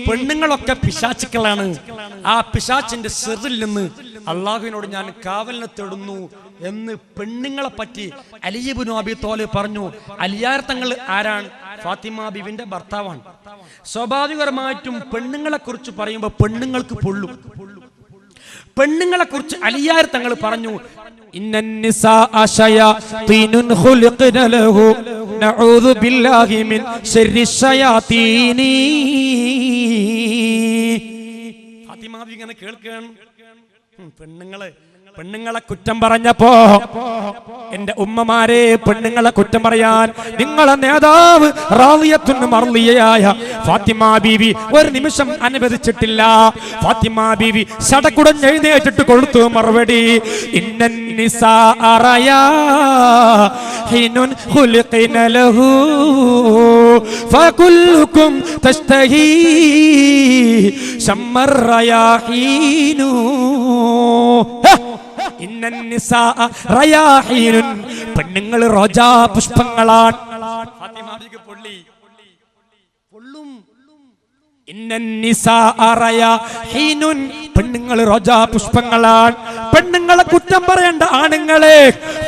പെണ്ണുങ്ങളൊക്കെ പിശാചുക്കളാണ്. ആ പിശാചിന്റെ സിറിൽ നിന്ന് അള്ളാഹുവിനോട് ഞാൻ കാവലിനെ തേടുന്നു എന്ന് പെണ്ണുങ്ങളെ പറ്റി അലി ഇബ്നു അബീ ത്വാലിബ് പറഞ്ഞു. അലിയാർ തങ്ങൾ ആരാണ്? ഫാത്തിമ ബീവിന്റെ ഭർത്താവാണ്. സ്വാഭാവികമായിട്ടും പെണ്ണുങ്ങളെ കുറിച്ച് പറയുമ്പോൾ പെണ്ണുങ്ങൾക്ക് പൊള്ളും. പെണ്ണുങ്ങളെ കുറിച്ച് അലിയാർ തങ്ങൾ പറഞ്ഞു, ഇന്നൻ നിസാഅ ശയാതീനുൻ ഖുലിഖന ലഹു നഊദു ബില്ലാഹി മിൻ ശർരി ശയാതീനി. ഫാത്തിമ ബീവി ഇങ്ങനെ കേൾക്കുകയാണ്. പെണ്ണുങ്ങളെ കുറ്റം പറഞ്ഞപ്പോ എന്റെ ഉമ്മമാരെ, പെണ്ണുങ്ങളെ കുറ്റം പറയാൻ നിങ്ങളെ നേതാവ് റാദിയത്തുൻ മർളിയയായ ഫാത്തിമ ബീവി ഒരു നിമിഷം അനുവദിച്ചിട്ടില്ല. ഫാത്തിമ ബീവി സടകുടഞ്ഞ് എഴുന്നേറ്റിട്ട് കൊടുത്തു മറുപടി, ഇന്നൻ നിസാഅ റയാഹിനുൻ ഖുലിഖന ലഹു ഫകുല്ലുകും തസ്തഹി ശമ്മർ റയാഹീനു. ഇന്നൻ നിസാഅ റയാഹീനുൻ, പെണ്ണുങ്ങൾ റോജാ പുഷ്പങ്ങളാണ്. ഫാത്തിമ ബീവിക്ക് പൊള്ളും. ഇന്നൻ നിസാഅ റയാഹീനുൻ, പെണ്ണുങ്ങൾ റോജാ പുഷ്പങ്ങളാണ്. പെണ്ണുങ്ങളെ കുറ്റം പറയേണ്ട ആണുങ്ങളെ,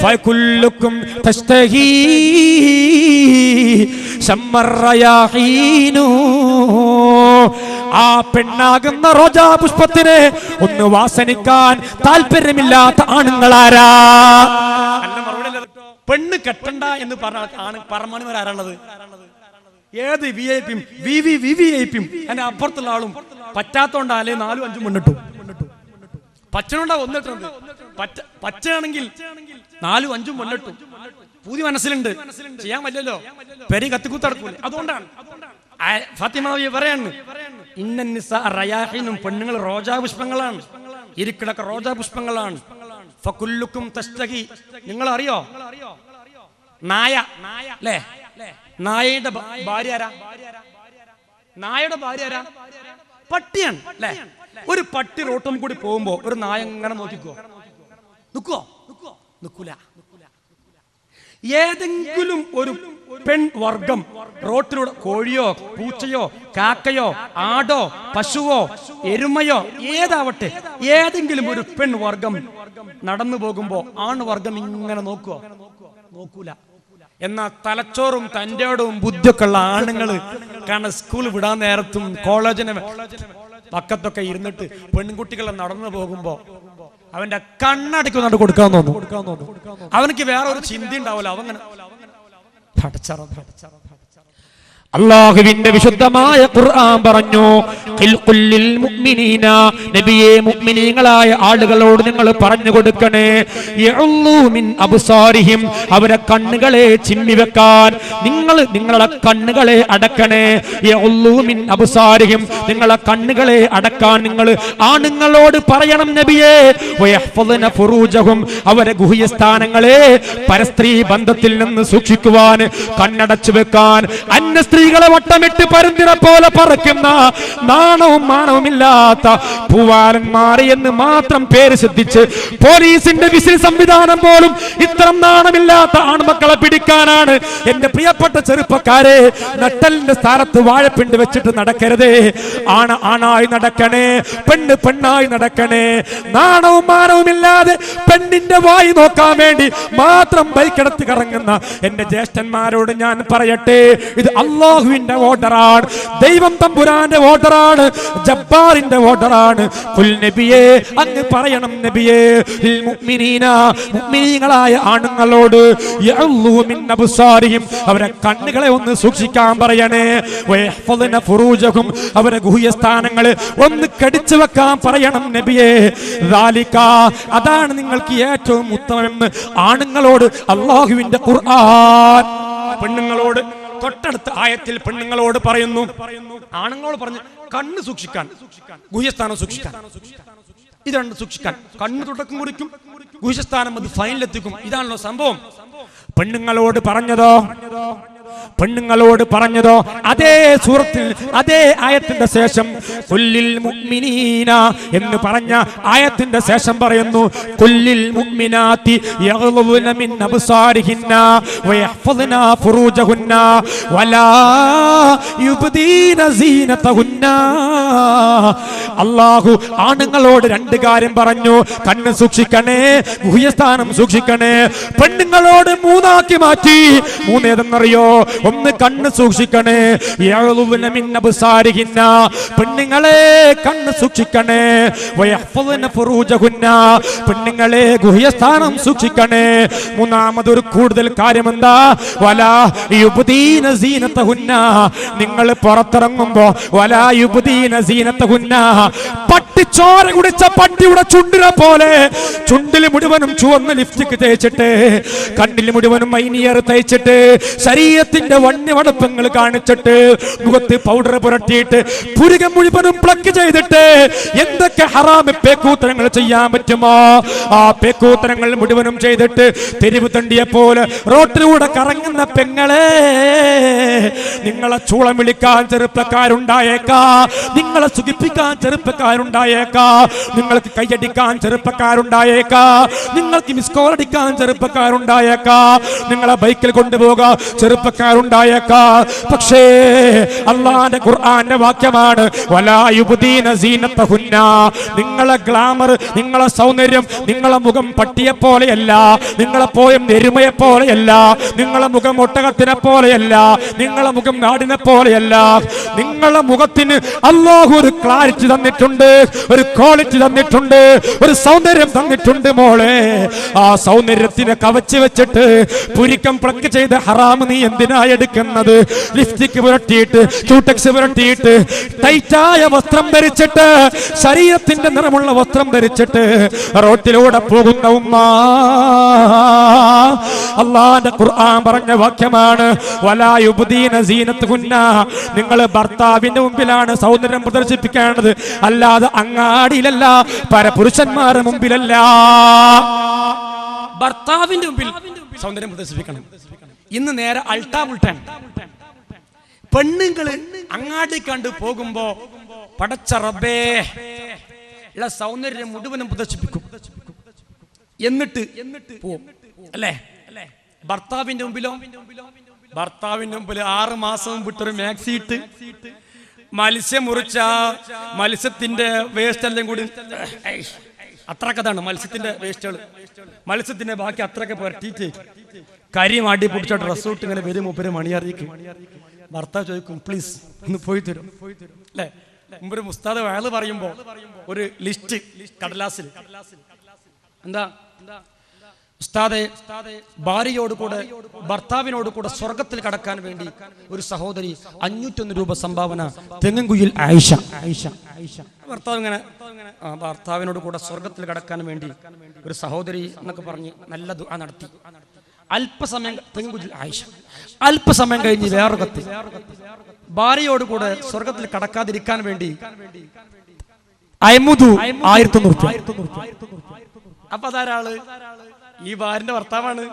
ഫകുല്ലുകും തസ്തഹി ശമ്മർ റയാഹീനു. ആ പെണ്ണാകുന്ന റോജാ പുഷ്പത്തിനെ ഒന്ന് വാസനിക്കാൻ താല്പര്യമില്ലാത്ത ആണുങ്ങളാരാ? പെണ്ണ് കെട്ടണ്ട എന്ന് പറഞ്ഞ പറമാണിമാരാണുള്ളത്. ഏത് വിഐപിയും എന്റെ അപ്പുറത്തുള്ള ആളും പറ്റാത്തോണ്ടല്ലേ 4-5 മുന്നിട്ടു. പച്ചനുണ്ടാ ഒന്നിട്ടുണ്ട്, പച്ചയാണെങ്കിൽ 4-5 മുന്നിട്ടു. പൂതി മനസ്സിലുണ്ട്, ചെയ്യാൻ പറ്റില്ലല്ലോ, പെരി കത്തിക്കുത്തടക്കൂല. അതുകൊണ്ടാണ് ഫാത്തിമ ബീവി പറയാണ്, ഇന്നൻ നിസാഅ റയാഹീനും, പെണ്ണുങ്ങൾ റോജാ പുഷ്പങ്ങളാണ്, ഇരിക്കിടക്ക റോജാ പുഷ്പങ്ങളാണ്. ഫകുല്ലുകും തസ്തഹി, നിങ്ങൾ അറിയോ നായ അല്ലേ? നായയുടെ ഭാര്യ ആരാ? നായയുടെ ഭാര്യ ആരാ? പട്ടിയാണ് അല്ലേ? ഒരു പട്ടി റോട്ടും കൂടി പോകുമ്പോ ഒരു നായ ഇങ്ങനെ നോക്കിക്കോ, നിക്കൂല. ഏതെങ്കിലും ഒരു പെൺവർഗം റോട്ടിലൂടെ കോഴിയോ പൂച്ചയോ കാക്കയോ ആടോ പശുവോ എരുമയോ ഏതാവട്ടെ, ഏതെങ്കിലും ഒരു പെൺവർഗം നടന്നു പോകുമ്പോ ആൺവർഗം ഇങ്ങനെ നോക്കൂല. എന്നാ തലച്ചോറും തന്റേടവും ബുദ്ധിയൊക്കെ ഉള്ള ആണുങ്ങള് കാരണം സ്കൂൾ വിടാൻ നേരത്തും കോളേജിന് പക്കത്തൊക്കെ ഇരുന്നിട്ട് പെൺകുട്ടികളെ നടന്നു പോകുമ്പോ അവന്റെ കണ്ണടയ്ക്കുന്നുണ്ട് കൊടുക്കാൻ തോന്നും. അവനക്ക് വേറെ ഒരു ചിന്ത ഉണ്ടാവില്ല. അവങ്ങനെ അല്ലാഹുവിന്റെ വിശുദ്ധമായ ഖുർആൻ പറഞ്ഞു, ഖുൽലിൽ മുഅ്മിനീന, നബിയേ മുഅ്മിനീങ്ങളായ ആളുകളോട് നിങ്ങൾ പറഞ്ഞു കൊടുക്കണേ, യഉല്ലു മിൻ അബ്സാരിഹിം, അവരെ കണ്ണുകളെ ചിമ്മി വെക്കാൻ നിങ്ങളുടെ കണ്ണുകളെ അടക്കണേ. യഉല്ലു മിൻ അബ്സാരിഹിം, നിങ്ങളുടെ കണ്ണുകളെ അടക്കാൻ നിങ്ങൾ ആണുങ്ങളോട് പറയണം നബിയേ. വയഹ്ഫദന ഫുറൂജഹും, അവരെ ഗുഹ്യസ്ഥാനങ്ങളെ പരസ്ത്രീ ബന്ധത്തിൽ നിന്ന് സൂക്ഷിക്കുവാൻ, കണ്ണടച്ചു വെക്കാൻ. സ്ത്രീകളെ വട്ടമിട്ട് പരുന്തിനെ പോലെ പറക്കുന്ന നാണവും മാനവുമില്ലാത്ത പൂവാലന്മാരെ എന്ന് മാത്രം പേര് ശ്രദ്ധിച്ച് പോലീസിന്റെ വിസിൽ സംവിധാനം പോലും ഇത്തരം നാണമില്ലാത്ത ആൺമക്കളെ പിടിക്കാനാണ്. എന്റെ പ്രിയപ്പെട്ട ചെറുപ്പക്കാരെ, നട്ടലിന്റെ സ്ഥാനത്ത് വാഴപ്പിണ്ട് വെച്ചിട്ട് നടക്കരുതേ. ആണായി നടക്കണേ, പെണ്ണായി നടക്കണേ. നാണവും മാനവുമില്ലാതെ പെണ്ണിന്റെ വായി നോക്കാൻ വേണ്ടി മാത്രം ബൈക്കെടുത്ത് കറങ്ങുന്ന എന്റെ ജ്യേഷ്ഠന്മാരോട് ഞാൻ പറയട്ടെ, ഇത് അല്ലാഹുവിന്റെ ഓർഡറാണ്, ദൈവം തമ്പുരാന്റെ ഓർഡറാണ്, ജബ്ബാറിന്റെ ഓർഡറാണ്. ഖുൽ നബിയേ, അങ്ങ് പറയണം നബിയേ, ലിൽ മുഅ്മിനീന, മുഅ്മിനീങ്ങളായ ആണുങ്ങളോട് യഅല്ലു മിൻ അബ്സാരിഹിം, അവരെ കണ്ണുകളെ ഒന്ന് സൂക്ഷിക്കാൻ പറയണേ. വയഹ്ഫദന ഫുറൂജഹും, അവരെ ഗുഹ്യസ്ഥാനങ്ങളെ ഒന്ന് കടിച്ചു വെക്കാൻ പറയണം നബിയേ. ദാലിക, അതാണ് നിങ്ങൾക്ക് ഏറ്റവും ഉത്തമമെന്ന് ആണുങ്ങളോട് അല്ലാഹുവിന്റെ ഖുർആൻ പെണ്ണുങ്ങളോട് തൊട്ടടുത്ത ആയത്തിൽ പെണ്ണുങ്ങളോട് പറയുന്നു. ആണുങ്ങളോട് പറഞ്ഞു കണ്ണ് സൂക്ഷിക്കാൻ, ഗുഹ്യസ്ഥാനം സൂക്ഷിക്കാൻ. ഇത് രണ്ട് സൂക്ഷിക്കാൻ. കണ്ണ് തുടക്കം കുറിക്കും, ഗുഹ്യസ്ഥാനം അത് ഫൈനിലെത്തിക്കും. ഇതാണല്ലോ സംഭവം. പെണ്ണുങ്ങളോട് പറഞ്ഞതോ പെണ്ണുങ്ങളോട് പറഞ്ഞതോ അതേ സൂറത്തിൽ അതേ ആയത്തിന്റെ ശേഷം കുല്ലിൽ മുഅ്മിനീന എന്ന് പറഞ്ഞ ആയത്തിന്റെ ശേഷം പറയുന്നു കുല്ലിൽ മുഅ്മിനാത്തി യഗ്ളുന മിൻ അബ്സാരിഹിന്ന വയഹ്ഫദ്ന ഫുറൂജഹുന്ന വലാ യുബ്ദീന സീനതഹുന്ന. അല്ലാഹു ആണുങ്ങളോട് രണ്ട് കാര്യം പറഞ്ഞു. കണ്ണ് സൂക്ഷിക്കണേ, ഗുഹ്യസ്ഥാനം സൂക്ഷിക്കണേ. പെണ്ണുങ്ങളോട് മൂന്നാക്കി മാറ്റി. മൂന്നേതെന്നറിയോ? ഒന്ന് കണ്ണ് സൂക്ഷിക്കണേ, യഗ്ളുന മിൻ അബ്സാരിഹിന്ന പെണ്ണുങ്ങളെ കണ്ണ് സൂക്ഷിക്കണേ, വയഹ്ഫദ്ന ഫുറൂജഹുന്ന പെണ്ണുങ്ങളെ ഗുഹ്യസ്ഥാനം സൂക്ഷിക്കണേ. മൂന്നാമതൊരു കൂടുതൽ കാര്യം എന്താ? വലാ യുബ്ദീന സീനതഹുന്ന നിങ്ങൾ പുറത്തിറങ്ങുമ്പോ വലാ യുബ്ദീന സീനതഹുന്ന പട്ടിച്ചോര കുടിച്ച പട്ടിയുടെ ചുണ്ടിനെ പോലെ ചുണ്ടിൽ മുഴുവനും ചുവന്ന ലിപ്സ്റ്റിക് തേച്ചിട്ട് കണ്ണിൽ മുഴുവനും മൈനിയർ തേച്ചിട്ട് ശരീരത്തിന്റെ വണ്യവടപ്പങ്ങൾ കാണിച്ചിട്ട് മുഖത്ത് പൗഡർ പുരട്ടിയിട്ട് പുരുകം മുഴുവനും പ്ലക്ക് ചെയ്തിട്ട് എന്തൊക്കെ ഹറാമ് പേക്കൂത്തരങ്ങൾ ചെയ്യാൻ പറ്റുമോ ആ പേക്കൂത്തരങ്ങൾ മുഴുവനും ചെയ്തിട്ട് തെരുവ് തണ്ടിയെ പോലെ റോട്ടിലൂടെ കറങ്ങുന്ന പെങ്ങളെ, നിങ്ങളെ ചൂളം വിളിക്കാൻ ചെറുപ്പക്കാരുണ്ടായേക്കാ, നിങ്ങളെ സുഖിപ്പിക്കാൻ ചെറുപ്പക്കാരുണ്ടായേക്കാ, നിങ്ങൾക്ക് കൈയടിക്കാൻ ചെറുപ്പക്കാരുണ്ടായേക്കാ, നിങ്ങൾക്ക് മിസ് കോൾ അടിക്കാൻ ചെറുപ്പക്കാരുണ്ടായേക്കാ, നിങ്ങളെ ബൈക്കിൽ കൊണ്ടുപോകാൻ ചെറുപ്പക്കാരുണ്ടായേക്കാ. പക്ഷേ അല്ലാഹുവിന്റെ ഖുർആന്റെ വാക്യമാണ് വലാ യുബ്ദീന സീനതഹുന്ന നിങ്ങളെ ഗ്ലാമർ, നിങ്ങളെ സൗന്ദര്യം, നിങ്ങളെ മുഖം പട്ടിയെ പോലെയല്ല, നിങ്ങളെ പോയം എരുമയെ പോലെയല്ല, നിങ്ങളെ മുഖം ഒട്ടകത്തിനെ പോലെയല്ല, നിങ്ങളെ മുഖം നാടിനെ പോലെയല്ല. നിങ്ങളെ മുഖത്തിന് അല്ലാഹു ഒരു ക്ലാരിറ്റി തന്നിട്ടുണ്ട്, ഒരു ക്വാളിറ്റി തന്നിട്ടുണ്ട്, ഒരു സൗന്ദര്യം തന്നിട്ടുണ്ട് മോളെ. ആ സൗന്ദര്യത്തിനെ കവച്ചു വെച്ചിട്ട് പുരിക്കം പ്ലക്ക് ചെയ്ത് ഹറാം നീ എന്തിനാ എടുക്കുന്നത്? ലിപ്സ്റ്റിക് പുരട്ടിയിട്ട്, ക്യൂടെക്സ് പുരട്ടിയിട്ട്, ടൈറ്റായ വസ്ത്രം ധരിച്ചിട്ട്, ശരീരത്തിന്റെ നിറമുള്ള വസ്ത്രം ധരിച്ചിട്ട് റോട്ടിലൂടെ പോകുന്ന ഉമ്മ, അല്ലാഹുവിന്റെ ഖുർആൻ പറഞ്ഞ വാക്യമാണ് വലാ യുബ്ദീന സീനതഹുന്ന നിങ്ങൾ ഭർത്താവിന്റെ മുമ്പിലാണ് സൗന്ദര്യം പ്രദർശിപ്പിക്കേണ്ടത്, അല്ലാതെ അങ്ങാടിയിലല്ല, പരപുരുഷന്മാരുടെ മുമ്പിലല്ല. ഭർത്താവിന്റെ മുമ്പിൽ സൗന്ദര്യം പ്രദർശിപ്പിക്കണം. ഇന്ന് നേരെ അൾട്ടാ ഉൾട്ടാൻ. പെണ്ണുങ്ങള് അങ്ങാടി കണ്ട് പോകുമ്പോ പടച്ച റബ്ബേ ഉള്ള സൗന്ദര്യം മുഴുവനും പ്രദർശിപ്പിക്കും, എന്നിട്ട് പോവും അല്ലേ? ഭർത്താവിന്റെ മുമ്പിലോ? ഭർത്താവിന്റെ മുമ്പിൽ 6 മാസം വിട്ടൊരു മാക്സി ഇട്ട് മത്സ്യം മുറിച്ച മത്സ്യത്തിന്റെ വേസ്റ്റ് എല്ലാം കൂടി അത്രക്കതാണ് മത്സ്യത്തിന്റെ വേസ്റ്റുകൾ, മത്സ്യത്തിന്റെ ബാക്കി അത്രയൊക്കെ പുരട്ടിയിട്ട് കരിയും അടി പൊടിച്ച ഡ്രസ്സ് ഇട്ട് ഇങ്ങനെ വരും മുപ്പര് മണിയറിയിക്കും. ഭർത്താവ് ചോദിക്കും പ്ലീസ് ഒന്ന് പോയി തരും അല്ലേ? മുമ്പൊരു ഉസ്താദ് വയല് പറയുമ്പോ ഒരു ലിസ്റ്റ് കടലാസിൽ എന്താ ഉസ്താദെ, ഭാര്യയോട് കൂടെ ഭർത്താവിനോട് കൂടെ സ്വർഗത്തിൽ കടക്കാൻ വേണ്ടി ഒരു സഹോദരി 501 രൂപ സംഭാവന തെങ്ങൻകുയിൽ ആയിഷ. ഭർത്താവ് ഇങ്ങനെ ഭർത്താവിനോട് കൂടെ സ്വർഗത്തിൽ കടക്കാൻ വേണ്ടി ഒരു സഹോദരി എന്നൊക്കെ പറഞ്ഞ് നല്ല ദുആ നടത്തി. അല്പസമയം തെങ്ങൻകുയിൽ ആയിഷ, അല്പസമയം കഴിഞ്ഞ് വേറെ കത്ത് ഭാര്യയോട് കൂടെ സ്വർഗത്തിൽ കടക്കാതിരിക്കാൻ വേണ്ടി 1100 രൂപ. അപ്പൊ അതാരാള്? ഈ ഭാര്യന്റെ ഭർത്താവാണ്.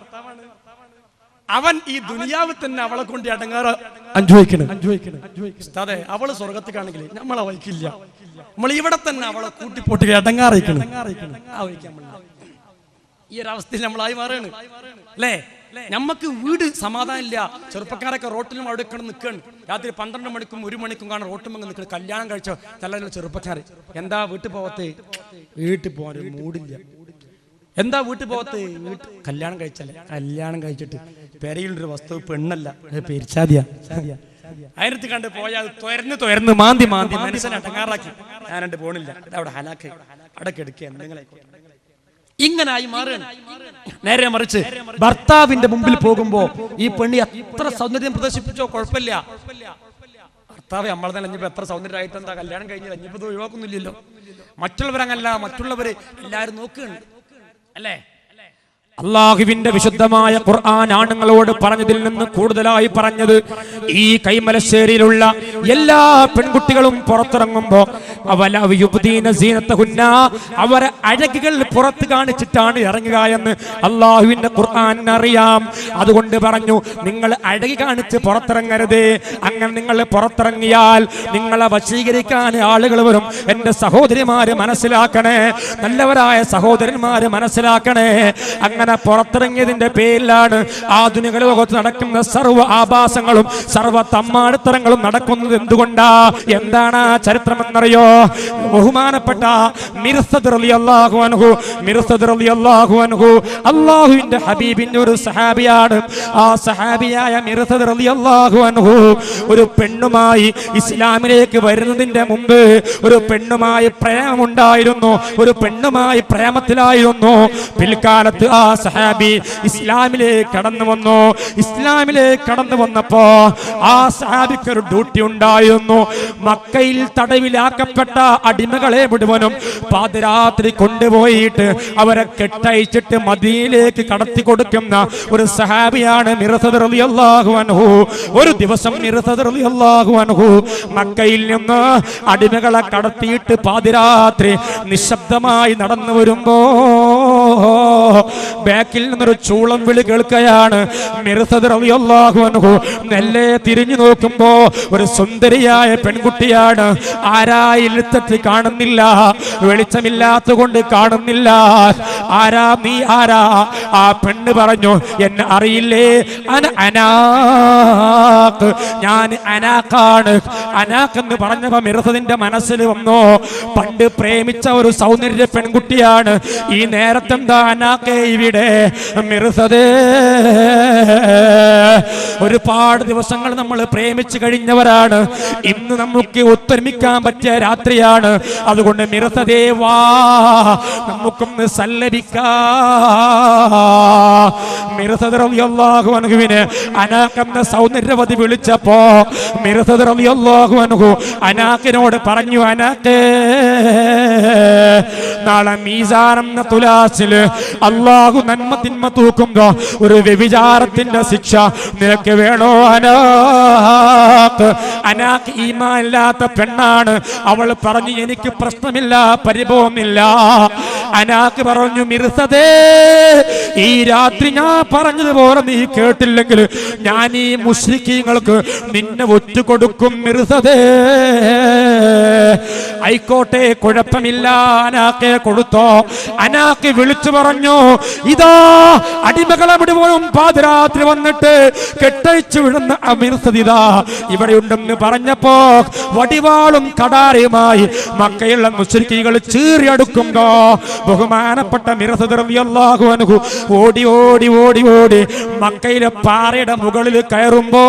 അവൻ ഈ ദുനിയാവിൽ തന്നെ അവളെ കൊണ്ട് അടങ്ങാറ് അനുഭവിക്കണം. അതെ, അവള് സ്വർഗത്തിലാണെങ്കിൽ നമ്മളെ വഹിക്കില്ല, നമ്മൾ ഇവിടെ തന്നെ അവളെ കൂട്ടിപ്പോട്ടി അടങ്ങാറിയിക്കണം. ഈ ഒരു അവസ്ഥയിൽ നമ്മളായി മാറാണ് അല്ലേ? നമ്മക്ക് വീട് സമാധാനം ഇല്ല. ചെറുപ്പക്കാരൊക്കെ റോട്ടിലും അവിടെ നിൽക്കണം. രാത്രി 12 മണിക്കും 1 മണിക്കും കാണാൻ റോട്ടും നിൽക്കണം. കല്യാണം കഴിച്ചോ നല്ല ചെറുപ്പക്കാർ എന്താ വീട്ടിൽ പോകത്തെ? വീട്ടിൽ പോകാൻ ഒരു മൂടില്ല. എന്താ വീട്ടിൽ പോകത്തെ? കല്യാണം കഴിച്ചല്ലേ? കല്യാണം കഴിച്ചിട്ട് പെരയിലൊരു വസ്തു പെണ്ണല്ല, പെരിച്ചാതിയാ. അതിനകത്ത് കണ്ട് പോയാൽ തുരന്ന് മാന്തി മനസ്സിനെ അടങ്ങാറാക്കി ഞാനണ്ട് പോണില്ല, അവിടെ ഹലാക്ക് അടക്കെ എടുക്കുക എന്തെങ്കിലും ഇങ്ങനായി മാറുകയാണ്. നേരെ മറിച്ച് ഭർത്താവിന്റെ മുമ്പിൽ പോകുമ്പോ ഈ പെണ്ണി എത്ര സൗന്ദര്യം പ്രദർശിപ്പിച്ചോ കുഴപ്പമില്ല. ഭർത്താവ് നമ്മളെ തന്നെ ഇനിയിപ്പോ എത്ര സൗന്ദര്യമായിട്ട് എന്താ കല്യാണം കഴിഞ്ഞില്ല, ഇനിയിപ്പോ ഒഴിവാക്കുന്നില്ലല്ലോ. മറ്റുള്ളവരങ്ങല്ല, മറ്റുള്ളവര് എല്ലാവരും നോക്കുകയാണ് അല്ലേ? അള്ളാഹുവിന്റെ വിശുദ്ധമായ ഖുർആൻ ആണുങ്ങളോട് പറഞ്ഞതിൽ നിന്ന് കൂടുതലായി പറഞ്ഞത് ഈ കൈമലശ്ശേരിയിലുള്ള എല്ലാ പെൺകുട്ടികളും പുറത്തിറങ്ങുമ്പോ അവരെ അഴകുകൾ പുറത്ത് കാണിച്ചിട്ടാണ് ഇറങ്ങുക എന്ന് അള്ളാഹുവിന്റെ ഖുർആൻ അറിയാം. അതുകൊണ്ട് പറഞ്ഞു, നിങ്ങൾ അഴകി കാണിച്ച് പുറത്തിറങ്ങരുത്. അങ്ങനെ നിങ്ങൾ പുറത്തിറങ്ങിയാൽ നിങ്ങളെ വശീകരിക്കാൻ ആളുകൾ വരും. എന്റെ സഹോദരിമാര് മനസ്സിലാക്കണേ, നല്ലവരായ സഹോദരന്മാര് മനസ്സിലാക്കണേ. അങ്ങനെ പുറത്തിറങ്ങിയതിന്റെ പേരിലാണ് ആധുനിക ലോകത്ത് നടക്കുന്ന സർവ്വ ആഭാസങ്ങളും സർവ്വ തമ്മാടിത്തരങ്ങളും നടക്കുന്നത്. എന്തുകൊണ്ടാ? എന്താണ് ആ ചരിത്രമെന്നറിയോ? ബഹുമാനപ്പെട്ട മിർസദ് റളിയല്ലാഹു അൻഹു അല്ലാഹുവിന്റെ ഹബീബിന്റെ ഒരു സഹാബിയാണ്. ആ സഹാബിയായ മിർസദ് റളിയല്ലാഹു അൻഹു ഒരു പെണ്ണുമായി ഇസ്ലാമിലേക്ക് വരുന്നതിന്റെ മുമ്പ് ഒരു പെണ്ണുമായി പ്രേമമുണ്ടായിരുന്നു, ഒരു പെണ്ണുമായി പ്രേമത്തിലായിരുന്നു. പിൽക്കാലത്ത് ആ സഹാബി ഇസ്ലാമിലേക്ക് കടന്നു വന്നു. ഇസ്ലാമിലേക്ക് കടന്നു വന്നപ്പോ ആ സഹാബിക്ക് ഒരു ഡ്യൂട്ടി ഉണ്ടായിരുന്നു. മക്കയിൽ തടവിലാക്കപ്പെട്ട അടിമകളെ മുഴുവനും പാതിരാത്രി കൊണ്ടുപോയിട്ട് അവരെ കെട്ടയച്ചിട്ട് മദീനയിലേക്ക് കടത്തി കൊടുക്കുന്ന ഒരു സഹാബിയാണ് മിർസദ് റളിയല്ലാഹു അൻഹു. ഒരു ദിവസം മിർസദ് റളിയല്ലാഹു അൻഹു മക്കയിൽ നിന്ന് അടിമകളെ കടത്തിയിട്ട് പാതിരാത്രി നിശബ്ദമായി നടന്നു വരുമ്പോ ബാക്കിൽ നിന്നൊരു ചൂളം വിളി കേൾക്കുകയാണ്. മിർസദ് റളിയല്ലാഹു അൻഹു നെല്ലെ തിരിഞ്ഞു നോക്കുമ്പോ ഒരു സുന്ദരിയായ പെൺകുട്ടിയാണ്. ആരായിലെത്തി കാണുന്നില്ല, വെളിച്ചമില്ലാത്ത കൊണ്ട് കാണുന്നില്ല. ആരാ നീ? ആരാ? ആ പെണ്ണ് പറഞ്ഞു, എന്നെ അറിയില്ലേ? അനാഖ്, ഞാൻ അനാഖാണ്. അനാഖ് എന്ന് പറഞ്ഞപ്പോ മിർസദിന്റെ മനസ്സിൽ വന്നു, പണ്ട് പ്രേമിച്ച ഒരു സൗന്ദര്യ പെൺകുട്ടിയാണ്. ഈ നേരത്തെന്താ അനാഖേ ഇവിടെ? മിർസദേ, ഒരുപാട് ദിവസങ്ങൾ നമ്മൾ പ്രേമിച്ചു കഴിഞ്ഞവരാണ്. ഇന്ന് നമുക്ക് ഒത്തൊരുമിക്കാൻ പറ്റിയ രാത്രിയാണ്. അതുകൊണ്ട് മിർസദേ വാ, നമുക്കൊന്ന് സല്ലപിക്കാം. മിർസദ് റളിയല്ലാഹു അൻഹുവിനെ അനാഖ് എന്ന സൗന്ദര്യവതി വിളിച്ചപ്പോ മിർസദ് റളിയല്ലാഹു അൻഹു അനാഖിനോട് പറഞ്ഞു, അനാഖേ, നാളെ മീസാൻ എന്ന തുലാസില് അല്ലാഹു നന്മ തിന്മ തൂക്കുമ്പോ ഒരു വ്യഭിചാരത്തിന്റെ ശിക്ഷ നിനക്ക് വേണോ? അനാഖ്, അനാഖ് ഈമാൻ ഇല്ലാത്ത പെണ്ണാണ്. അവൾ പറഞ്ഞു, എനിക്ക് പ്രശ്നമില്ല, പരിഭവമില്ല. അനാഖ് പറഞ്ഞു, മിർസദേ, ഈ രാത്രി ഞാൻ പറഞ്ഞതുപോലെ നീ കേട്ടില്ലെങ്കിൽ ഞാൻ ഈ മുശ്രിക്കീങ്ങൾക്ക് നിന്നെ ഒറ്റുകൊടുക്കും. മിർസദേ, ആയിക്കോട്ടെ, കുഴപ്പമില്ല. അനാഖെ കൊടുത്തോ? അനാഖ് വിളിച്ചു പറഞ്ഞു, ഇതാ അടിമകളെ മുഴുവനും പാതിരാത്രി വന്നിട്ട് കെട്ടഴിച്ചു വിടുന്ന മിർസദ് ഇതാ ഇവിടെയുണ്ടെന്ന് പറഞ്ഞപ്പോ വടിവാളും കടാരയുമായി മക്കയുള്ള മുശ്രിക്കുകൾ ചീറിയടുക്കുമ്പോ ബഹുമാനപ്പെട്ട മിർസദ് റളിയല്ലാഹു അൻഹു ഓടി ഓടി ഓടി ഓടി മക്കയിലെ പാറയുടെ മുകളിൽ കയറുമ്പോ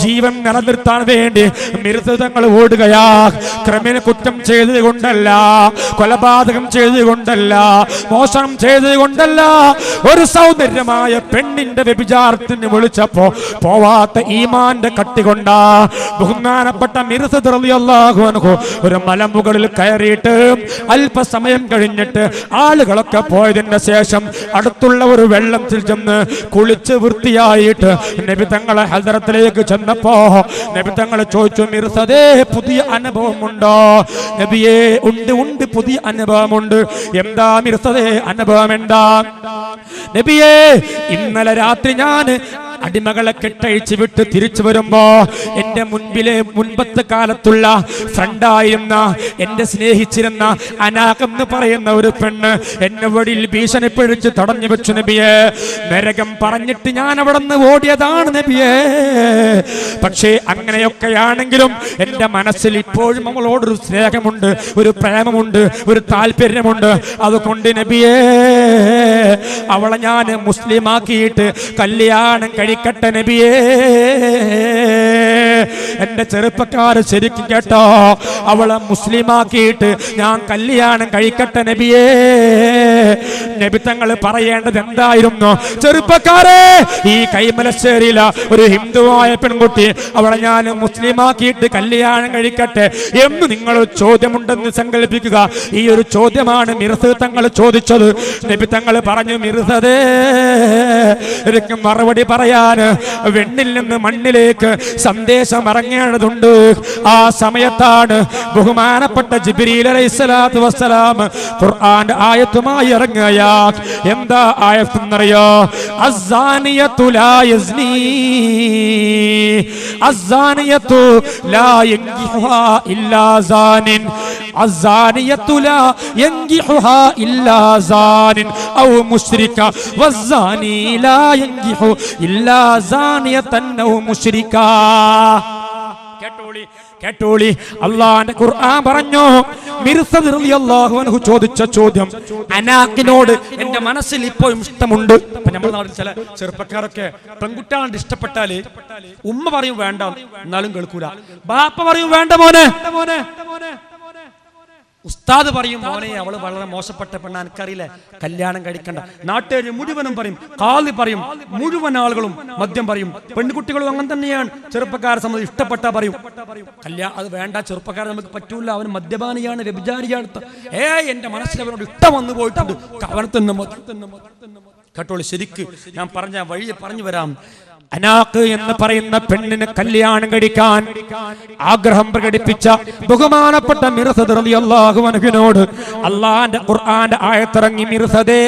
ജീവൻ നിലനിർത്താൻ വേണ്ടി മിർസദ് തങ്ങൾ ഓടുകയാ. ക്രിമിനൽ കുറ്റം ചെയ്തത് കൊണ്ടല്ല, കൊലപാതകം ചെയ്തത് കൊണ്ടല്ല, മോഷണം ചെയ്തത് കൊണ്ടല്ല, ഒരു സൗന്ദര്യമായ പെണ്ണിന്റെ വ്യഭിചാരത്തിന് വിളിച്ചപ്പോ പോവാത്ത ഈമാന്റെ കട്ടി കൊണ്ടാ. ബഹുമാനപ്പെട്ട മിർസദ് റളിയല്ലാഹു അൻഹു ഒരു മലമുകളിൽ കയറിയിട്ട് അല്പസമയം കഴിഞ്ഞിട്ട് ആളുകളൊക്കെ പോയതിന് ശേഷം അടുത്തുള്ള ഒരു വെള്ളത്തിൽ ചെന്ന് കുളിച്ച് വൃത്തിയായിട്ട് നബി തങ്ങളെ ഹദ്റത്തിലേക്ക് ചെന്നപ്പോ നബി തങ്ങൾ ചോദിച്ചു, മിർസദേ, പുതിയ അനുഭവമുണ്ടോ? നബിയേ, ഉണ്ട് ഉണ്ട്, പുതിയ അനുഭവമുണ്ട്. എന്താ മിർസദേ അനുഭവം? എന്താ? നബിയേ, ഇന്നലെ രാത്രി ഞാൻ അടിമകളെ കെട്ടഴിച്ച് വിട്ട് തിരിച്ചു വരുമ്പോ എന്റെ മുൻപത്തെ കാലത്തുള്ള ഫ്രണ്ടായിരുന്ന, എന്റെ സ്നേഹിച്ചിരുന്ന അനാഖ് എന്ന് പറയുന്ന ഒരു പെണ്ണ് എന്നെ വഴിയിൽ ഭീഷണിപ്പിടിച്ച് തടഞ്ഞു വെച്ചു നബിയെ. നരകം പറഞ്ഞിട്ട് ഞാൻ അവിടെ നിന്ന് ഓടിയതാണ് നബിയെ. പക്ഷേ അങ്ങനെയൊക്കെയാണെങ്കിലും എന്റെ മനസ്സിൽ ഇപ്പോഴും അവളോടൊരു സ്നേഹമുണ്ട്, ഒരു പ്രേമമുണ്ട്, ഒരു താല്പര്യമുണ്ട്. അതുകൊണ്ട് നബിയെ, അവളെ ഞാൻ മുസ്ലിമാക്കിയിട്ട് കല്യാണം കഴിക്കട്ടെ നബിയേ. എന്റെ ചെറുപ്പക്കാര് ശരിക്കും കേട്ടോ, അവളെ മുസ്ലിമാക്കിയിട്ട് ഞാൻ കല്യാണം കഴിക്കട്ടെ നബിയേ. നബി തങ്ങൾ പറയേണ്ടത് എന്തായിരുന്നു? ചെറുപ്പക്കാരെ, ഈ കൈമലശ്ശേരിയില ഒരു ഹിന്ദുവായ പെൺകുട്ടി, അവളെ ഞാൻ മുസ്ലിമാക്കിയിട്ട് കല്യാണം കഴിക്കട്ടെ എന്ന് നിങ്ങൾ ചോദ്യമുണ്ടെന്ന് സങ്കല്പിക്കുക. ഈ ഒരു ചോദ്യമാണ് മിർസദ് തങ്ങൾ ചോദിച്ചത്. നബി തങ്ങൾ പറഞ്ഞു, മിർസദേ, എനിക്ക് മറുപടി പറയാൻ വെണ്ണിൽ നിന്ന് മണ്ണിലേക്ക് സന്ദേശം ഇറങ്ങി ഇറങ്ങേണ്ടതുണ്ട്. ആ സമയത്താണ് ബഹുമാനപ്പെട്ട ജിബ്രീൽ അലൈഹിസ്സലാത്തു വസ്സലാം ഖുർആന്റെ ആയത്തുമായി ഇറങ്ങുകയാ. എന്താ ആയത്തെന്നറിയോ? അസ്സാനിയത്തു ലാ യസ്നി അസ്സാനിയത്തു ലാ യൻകിഹുഹാ ഇല്ലാ സാനിൻ അസ്സാനിയത്തു ലാ യൻകിഹുഹാ ഇല്ലാ സാനിൻ ഔ മുശ്രിക വസ്സാനി ലാ യൻകിഹു ഇല്ലാ സാനിയതൻ ഔ മുശ്രിക. കേട്ടോളി, അള്ളാന്റെ ഖുർആൻ പറഞ്ഞു. മിർസദ് റളിയല്ലാഹു അൻഹു ചോദിച്ച ചോദ്യം അനാഖിനോട് എന്റെ മനസ്സിൽ ഇപ്പോഴും ഇഷ്ടമുണ്ട്. അപ്പൊ നമ്മുടെ നാട്ടിൽ ചില ചെറുപ്പക്കാരൊക്കെ പെൺകുട്ടികളെ ഇഷ്ടപ്പെട്ടാല് ഉമ്മ പറയും വേണ്ട, എന്നാലും കേൾക്കൂല. ബാപ്പ പറയും വേണ്ട മോനെ, ഉസ്താദ് പറയും മോനെ അവള് വളരെ മോശപ്പെട്ട പെണ്ണ, എനിക്കറിയില്ല, കല്യാണം കഴിക്കണ്ട. നാട്ടുകാർ മുഴുവനും പറയും, കാളി പറയും, മുഴുവൻ ആളുകളും മദ്യം പറയും. പെൺകുട്ടികളും അങ്ങനെ തന്നെയാണ്. ചെറുപ്പക്കാരെ സംബന്ധിച്ച് ഇഷ്ടപ്പെട്ട പറയും കല്യാണം അത് വേണ്ട, ചെറുപ്പക്കാരെ നമുക്ക് പറ്റൂല, അവൻ മദ്യപാനിയാണ്, വ്യഭിചാരിയാണ്. എന്റെ മനസ്സിൽ അവനോട് ഇഷ്ടം വന്നു പോയിട്ടുണ്ട്, അവനെ തന്നെ കേട്ടോളി. ശരിക്ക് ഞാൻ പറഞ്ഞ വഴി പറഞ്ഞു വരാം. അനാഖ് എന്ന് പറയുന്ന പെണ്ണിന് കല്യാണം കഴിക്കാൻ ആഗ്രഹം പ്രകടിപ്പിച്ച ബഹുമാനപ്പെട്ട മിർസദ് റളിയല്ലാഹു അൻഹുവിനോട് അല്ലാഹുവിന്റെ ഖുർആന്റെ ആയത്തിറങ്ങി. മിർസദേ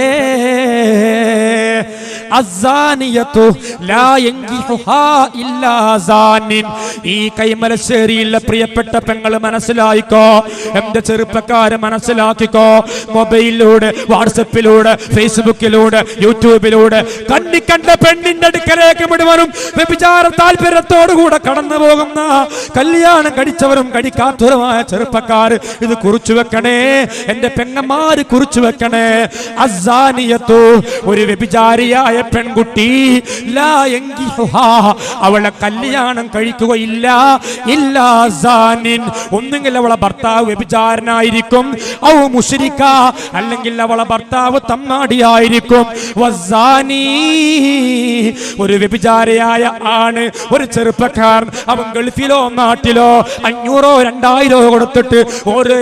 അസ്സാനിയത്തു ലാ യൻകിഹുഹാ ഇല്ലാ സാനിൻ. ഈ കൈമലശ്ശേരിയിലെ പ്രിയപ്പെട്ട പെങ്ങൾ മനസ്സിലായിക്കോ, എന്റെ ചെറുപ്പക്കാരെ മനസ്സിലാക്കിക്കോ. മൊബൈലിലൂടെ, വാട്സപ്പിലൂടെ, ഫേസ്ബുക്കിലൂടെ, യൂട്യൂബിലൂടെ കണ്ട പെണ്ണിന്റെ അടുക്കലേക്ക് മുഴുവനും വ്യഭിചാര താല്പര്യത്തോടുകൂടെ കടന്നു പോകുന്ന കല്യാണം കഴിച്ചവരും കഴിക്കാത്തവരുമായ ചെറുപ്പക്കാർ ഇത് കുറിച്ചു വെക്കണേ, എന്റെ പെങ്ങന്മാര് കുറിച്ചു വെക്കണേ. അസ്സാനിയത്തു ഒരു വ്യഭിചാരിയായ പെൺകുട്ടി ലാ യൻകിഹുഹാ അവളെ കല്യാണം കഴിക്കുകയില്ല ഇല്ലാ സാനിൻ ഒന്നുകിൽ അവളെ ഭർത്താവ് വ്യഭിചാരനായിരിക്കും, ഔ മുശ്രിക അല്ലെങ്കിൽ അവളെ ഭർത്താവ് തമ്മാടിയായിരിക്കും. വസ്സാനി ഒരു വ്യഭിചാരിയായ ആണ്, ഒരു ചെറുപ്പക്കാരൻ, അവൻ ഗൾഫിലോ നാട്ടിലോ 500 2000 കൊടുത്തിട്ട്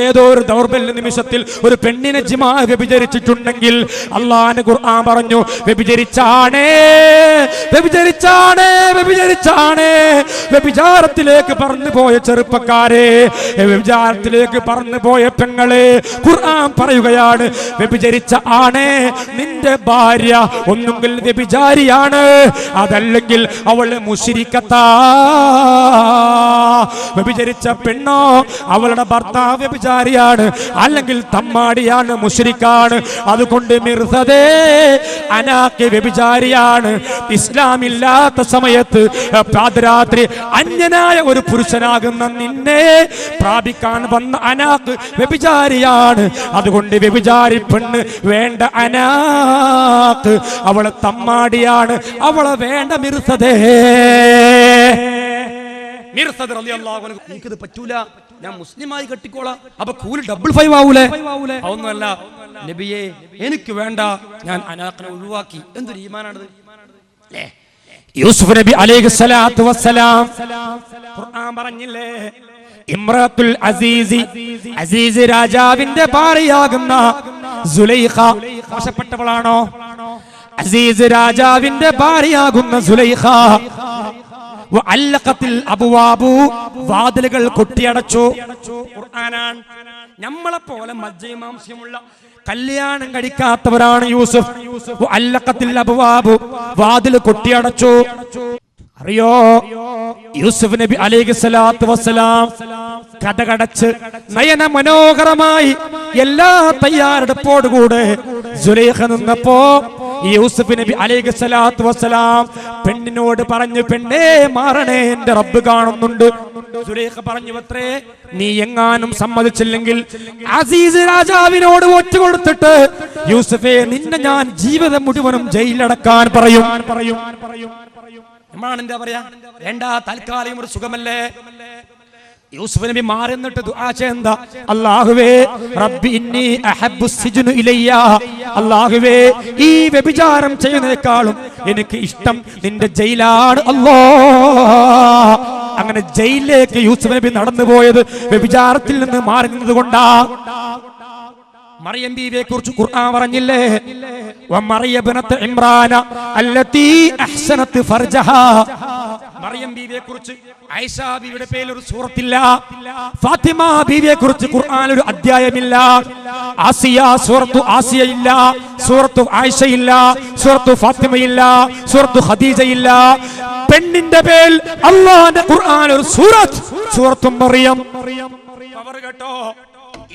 ഏതോ ഒരു ദൗർബല്യ നിമിഷത്തിൽ ഒരു പെണ്ണിനെ ജിമാ വ്യഭിചരിച്ചിട്ടുണ്ടെങ്കിൽ അല്ലാഹുവിന്റെ ഖുർആൻ പറഞ്ഞു വ്യഭിചാരത്തിലേക്ക് പറന്നു പോയ ചെറുപ്പക്കാരെ, വ്യഭിചാരത്തിലേക്ക് പറന്നു പോയ പെങ്ങളെ, ഖുർആൻ പറയുകയാണ് വ്യഭിചരിച്ച ആണേ നിന്റെ ഭാര്യ ഒന്നുകിൽ വ്യഭിചാരിയാണ്, അതല്ലെങ്കിൽ അവൾ മുശ്രിക്കത്താ. വ്യഭിചരിച്ച പെണ്ണോ അവളുടെ ഭർത്താവ് വ്യഭിചാരിയാണ്, അല്ലെങ്കിൽ തമ്മാടിയാണ്, മുശ്രിക്കാണ്. അതുകൊണ്ട് മിർസദേ അനാഖ് വ്യഭിചാരിയാണ്. ഇസ്ലാമില്ലാത്ത സമയത്ത് പാതിരാത്രി അന്യനായ ഒരു പുരുഷനാകുന്ന നിന്നെ പ്രാപിക്കാൻ വന്ന അനാഖ് വ്യഭിചാരിയാണ്. അതുകൊണ്ട് വ്യഭിചാരി പെണ്ണ് വേണ്ട അനാഖ്, അവളെ തമ്മാടിയാണ്, അവളെ വേണ്ട മിർസദേ. മിർസദ് റളിയല്ലാഹു അൻഹു എനിക്കിത് പറ്റൂല, ഞാൻ മുസ്ലിമായി കെട്ടിക്കോളാം, അപ്പൊ കൂലി 5 ആവൂലേ? അതൊന്നുമല്ല നബിയെ, എനിക്ക് വേണ്ട, ഞാൻ അനാഖിനെ ഒഴിവാക്കി. എന്തൊരു ഈമാനാണത് അല്ലേ? യൂസുഫ് നബി അലൈഹിസ്സലാത്തു വസ്സലാം ഖുർആൻ പറഞ്ഞില്ലേ, ഇമ്രാത്തുൽ അസീസി, അസീസ് രാജാവിന്റെ ഭാര്യയാകുന്ന സുലൈഖ മോശപ്പെട്ടവളാണോ? അസീസ് രാജാവിന്റെ ഭാര്യയാകുന്ന സുലൈഖ വാതിലുകൾ കൊട്ടിയടച്ചു. ഖുർആനാണ്. നമ്മളെ പോലെ മജ്ജമാംസ്യമുള്ള കല്യാണം കഴിക്കാത്തവരാണ് യൂസുഫ്. വാതിൽ കൊട്ടിയടച്ചു. അറിയോ, യൂസുഫ് നബി അലൈഹിസ്സലാത്തു വസ്സലാം കടകടച്ച് നയന മനോഹരമായി എല്ലാ തയ്യാറെടുപ്പോടുകൂടെ സുലൈഖ നിന്നപ്പോ യൂസുഫ് നബി അലൈഹിസ്സലാത്തു വസ്സലാം പെണ്ണിനോട് പറഞ്ഞു, പെണ്ണേ മാറണേ, എന്റെ റബ്ബ് കാണുന്നുണ്ട്. സുലൈഖ പറഞ്ഞു, അത്രേ, നീ എങ്ങാനും സമ്മതിച്ചില്ലെങ്കിൽ അസീസ് രാജാവിനോട് ഒറ്റ കൊടുത്തിട്ട് യൂസുഫേ നിന്നെ ഞാൻ ജീവിതം മുഴുവനും ജയിലടക്കാൻ പറയും. നമ്മളാണ് എന്താ പറയാ, വേണ്ട, താൽക്കാലികം ഒരു സുഖമല്ലേ. യൂസുഫ് നബി മാറി നിന്നിട്ട് ദുആ ചെയ്യുന്ന, അല്ലാഹുവേ റബ്ബി ഇന്നി അഹബ്ബു സിജ്നു ഇലയ്യ, അല്ലാഹുവേ ഈ വ്യഭിചാരം ചെയ്യുന്നതിനേക്കാളും എനിക്ക് ഇഷ്ടം നിന്റെ ജയിലാണ് അല്ലാഹ്. അങ്ങനെ ജയിലിലേക്ക് യൂസുഫ് നബി നടന്നു പോയത് വ്യഭിചാരത്തിൽ നിന്ന് മാറി നിന്നതുകൊണ്ടാ. മറിയം ബീവിയെ കുറിച്ച് ഖുർആൻ പറഞ്ഞില്ലേ? വമറിയ ഇബ്നത്ത് ഇമ്രാന അല്ലതി അഹ്സനത് ഫർജഹാ. മറിയം ബീവിയെ കുറിച്ച് ആയിഷ ബീവിയുടെ പേരിൽ ഒരു സൂറത്തില്ല. ഫാത്തിമ ബീവിയെ കുറിച്ച് ഖുർആനിൽ ഒരു അധ്യായമില്ല. ആസിയ സൂറത്തു ആസിയ ഇല്ല, സൂറത്തു ആയിഷ ഇല്ല, സൂറത്തു ഫാത്തിമ ഇല്ല, സൂറത്തു ഖദീജ ഇല്ല. പെണ്ണിന്റെ പേരിൽ അല്ലാഹുവിന്റെ ഖുർആൻ ഒരു സൂറത്തു മറിയം. പവർ കേട്ടോ,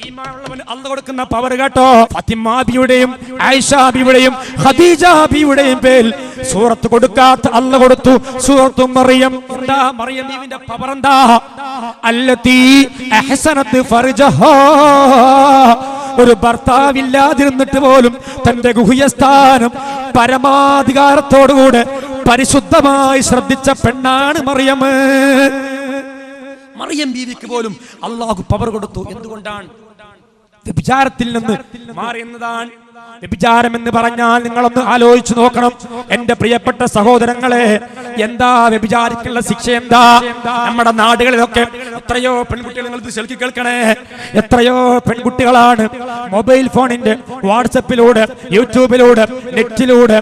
ഈമാനുള്ളവന് അല്ലാഹു കൊടുക്കുന്ന പവർ കേട്ടോ. ഫാത്തിമ ബിയുടെയും ആയിഷ ബിയുടെയും ഖദീജ ബിയുടെയും പേരിൽ സൂറത്ത് കൊടുക്കാത്ത അല്ലാഹു കൊടുത്തു സൂറത്തു മറിയം. എന്താ മറിയം ബീവിന്റെ പവർ? എന്താ? അല്ലതി അഹ്സനത് ഫർജഹാ. ഒരു ഭർത്താവില്ലാതിരുന്നിട്ട് പോലും തന്റെ ഗുഹ്യസ്ഥാനം പരമാധികാരത്തോടുകൂടെ പരിശുദ്ധമായി ശ്രദ്ധിച്ച പെണ്ണാണ് മറിയം. മറിയം ബീവിക്ക് പോലും അള്ളാഹു പവർ കൊടുത്തു. എന്തുകൊണ്ടാണ്? വ്യഭിചാരത്തിൽ നിന്ന് മാറി എന്നതാണ്. വ്യഭിചാരം എന്ന് പറഞ്ഞാൽ നിങ്ങളൊന്ന് ആലോചിച്ചു നോക്കണം എന്റെ പ്രിയപ്പെട്ട സഹോദരങ്ങളെ. എന്താ വ്യഭിചാരിക്കുള്ള ശിക്ഷ? എന്താ? നമ്മുടെ നാടുകളിലൊക്കെ എത്രയോ പെൺകുട്ടികൾ, നിങ്ങൾ ശരിക്കും കേൾക്കണേ, എത്രയോ പെൺകുട്ടികളാണ് മൊബൈൽ ഫോണിന്റെ വാട്സപ്പിലൂടെ, യൂട്യൂബിലൂടെ, നെറ്റിലൂടെ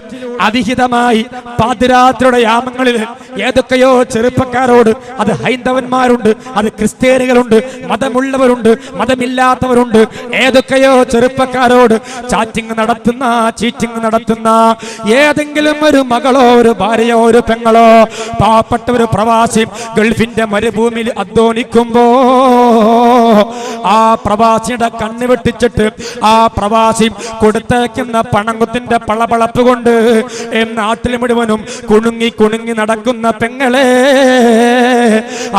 അവിഹിതമായി പാതിരാത്രിയുടെ യാമങ്ങളിൽ ഏതൊക്കെയോ ചെറുപ്പക്കാരോട്, അത് ഹൈന്ദവന്മാരുണ്ട്, അത് ക്രിസ്ത്യാനികളുണ്ട്, മതമുള്ളവരുണ്ട്, മതമില്ലാത്തവരുണ്ട്, ഏതൊക്കെയോ ചെറുപ്പക്കാരോട് ചാറ്റിംഗ് നടത്തുന്ന, ചീറ്റിംഗ് നടത്തുന്ന ഏതെങ്കിലും ഒരു മകളോ ഒരു ഭാര്യയോ ഒരു പെങ്ങളോ പാവപ്പെട്ട ഒരു പ്രവാസി ഗൾഫിന്റെ മരുഭൂമിയിൽ അധ്വാനിക്കുമ്പോ ആ പ്രവാസിയുടെ കണ്ണ് വെട്ടിച്ചിട്ട് ആ പ്രവാസി കൊടുത്തേക്കുന്ന പണങ്ങുത്തിന്റെ പളപളപ്പ് കൊണ്ട് നാട്ടിൽ മുഴുവനും കുണുങ്ങി കുണുങ്ങി നടക്കുന്ന പെങ്ങളെ,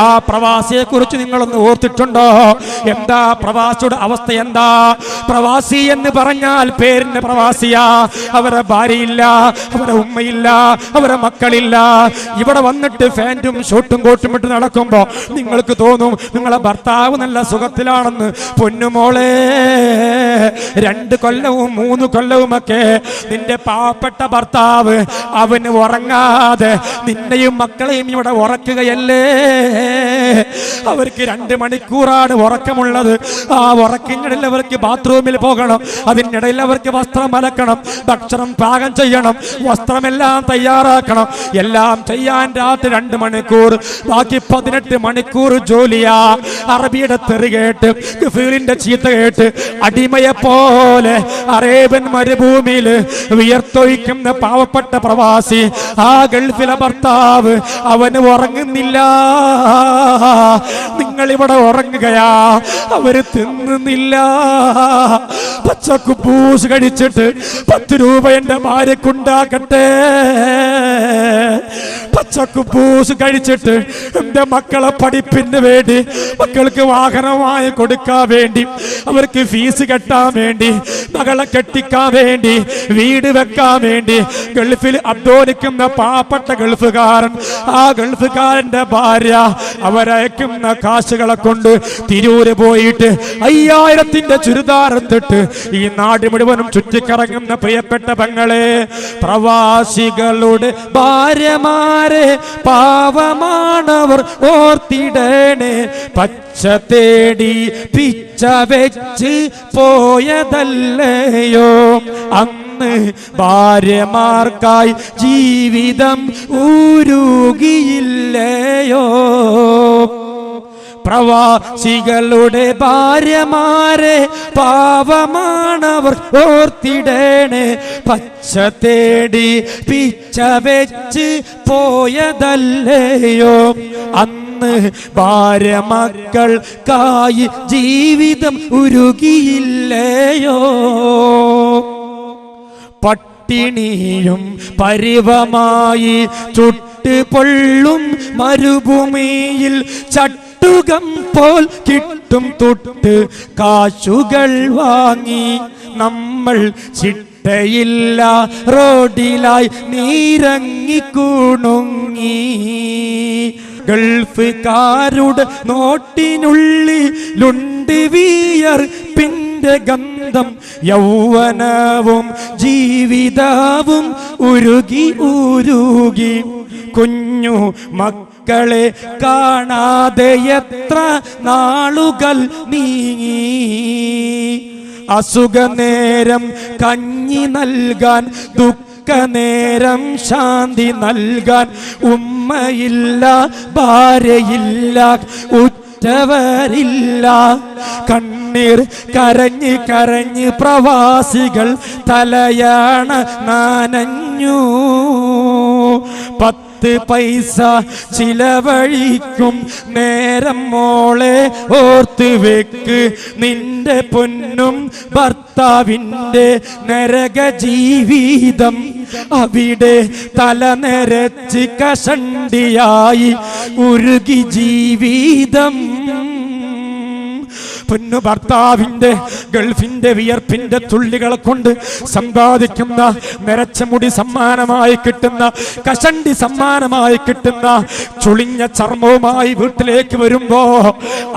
ആ പ്രവാസിയെ കുറിച്ച് നിങ്ങളൊന്ന് ഓർത്തിട്ടുണ്ടോ? എന്താ പ്രവാസിയുടെ അവസ്ഥ? എന്താ? പ്രവാസി എന്ന് പറഞ്ഞാൽ പേരിന്റെ പ്രവാസിയാ. അവരെ ഭാര്യയില്ല, അവരെ ഉമ്മയില്ല, അവരെ മക്കളില്ല. ഇവിടെ വന്നിട്ട് ഫാന്റും ഷോട്ടും കോട്ടും ഇട്ട് നടക്കുമ്പോ നിങ്ങൾക്ക് തോന്നും നിങ്ങളെ ഭർത്താവ് നല്ല സുഖത്തിലാണെന്ന്. പൊന്നുമോളെ, 2 കൊല്ലവും 3 കൊല്ലവുമൊക്കെ നിന്റെ പാവപ്പെട്ട ഭർത്താവ് അവന് ഉറങ്ങാതെ നിന്നെയും മക്കളെയും ഇവിടെ ഉറക്കുകയല്ലേ. അവർക്ക് 2 മണിക്കൂറാണ് ഉറക്കമുള്ളത്. ആ ഉറക്കിനിടയിൽ അവർക്ക് ബാത്റൂമിൽ പോകണം, അതിനിടയിൽ അവർക്ക് വസ്ത്രം അലക്കണം, ഭക്ഷണം പാകം ചെയ്യണം, വസ്ത്രമെല്ലാം തയ്യാറാക്കണം. എല്ലാം ചെയ്യാൻ രാത്രി 2 മണിക്കൂർ, ബാക്കി 18 മണിക്കൂർ ജോലിയാ. അറബിയുടെ തെറി കേട്ട്, ഗഫീലിന്റെ ചീത്ത കേട്ട് അടിമയെ പോലെ അറേബ്യൻ മരുഭൂമിയിൽ വിയർത്തൊഴിക്കുന്ന പാവപ്പെട്ട പ്രവാസി, ആ ഗൾഫിലെ ഭർത്താവ് അവന് ഉറങ്ങുന്നില്ല. നിങ്ങൾ ഇവിടെ ഉറങ്ങുകയാ, അവര് തിന്നുന്നില്ല. പച്ചക്കുബൂസ് കഴിച്ചിട്ട് 10 രൂപ എന്റെ ഭാര്യക്കുണ്ടാക്കട്ടെ, പച്ചക്കുബൂസ് കഴിച്ചിട്ട് എന്റെ മക്കളെ പഠിപ്പിന് വേണ്ടി, മക്കൾക്ക് വാഹനമായി കൊടുക്കാൻ വേണ്ടി, അവർക്ക് ഫീസ് കെട്ടാൻ വേണ്ടി, മകളെ കെട്ടിക്കാൻ വേണ്ടി, വീട് വെക്കാൻ വേണ്ടി ഗൾഫിൽ അധ്വാനിക്കുന്ന പാവപ്പെട്ട ഗൾഫുകാരൻ, ആ ഗൾഫുകാരന്റെ ഭാര്യ അവരയക്കുന്ന കാശുകളെ കൊണ്ട് തിരൂര് പോയിട്ട് 5000ന്റെ ചുരിദാറും തൊട്ട് ഈ നാട് മുഴുവനും ചുറ്റിക്കറങ്ങുന്ന പ്രിയപ്പെട്ട പെങ്ങളെ, പ്രവാസികളുടെ ഭാര്യമാരെ പാവമാണവർ ഓർത്തിടണേ. പച്ച തേടി പിച്ച വെച്ച് പോയതല്ലയോ അന്ന് ഭാര്യമാർക്കായി ജീവിതം ഊരുകിയില്ലയോ. പ്രവാസികളുടെ ഭാര്യമാരെ പാവമാണവർ ഓർത്തിടണേ. പച്ച തേടി പിച്ച വെച്ച് പോയതല്ലയോ അന്ന് ഭാര്യ മക്കൾക്കായി ജീവിതം ഉരുകിയില്ലയോ. പട്ടിണിയും പരിവമായി ചുട്ട് പൊള്ളും മരുഭൂമിയിൽ ചട്ടുകം പോൽ കിട്ടും തൊട്ട് കാശുകൾ വാങ്ങി നമ്മൾ ചിട്ടയില്ല റോഡിലായി നീരങ്ങിക്കുണുങ്ങി. ഗൾഫുകാരുടെ നോട്ടിനുള്ളിലുണ്ട് വിയർപ്പിന്റെ ഗന്ധം, യൗവനവും ജീവിതവും ഉരുകി ഉരുകി. കുഞ്ഞു മക്കളെ കാണാതെ എത്ര നാളുകൾ നീങ്ങി. അസുഖനേരം കഞ്ഞി നൽകാൻ, ദുഃഖനേരം ശാന്തി നൽകാൻ. ഉമ്മയില്ല, ഭാര്യയില്ല, ഉറ്റവരില്ല. കണ്ണീർ കരഞ്ഞ് കരഞ്ഞ് പ്രവാസികൾ തലയാണ നനഞ്ഞു. 10 പൈസ ചിലവഴിക്കും നേരം മോളെ ഓർത്ത് വെക്ക്. നിന്റെ പൊന്നും ഭർത്താവിൻ്റെ നരക ജീവിതം, അവിടെ തലനെരച്ച് കഷണ്ടിയായി ഉരുകി ജീവിതം. പൊന്നു ഭർത്താവിന്റെ ഗൾഫിന്റെ വിയർപ്പിന്റെ തുള്ളികളെ കൊണ്ട് സമ്പാദിക്കുന്ന നിറച്ച മുടി സമ്മാനമായി കിട്ടുന്ന, കഷണ്ടി സമ്മാനമായി കിട്ടുന്ന, ചുളിഞ്ഞ ചർമ്മവുമായി വീട്ടിലേക്ക് വരുമ്പോ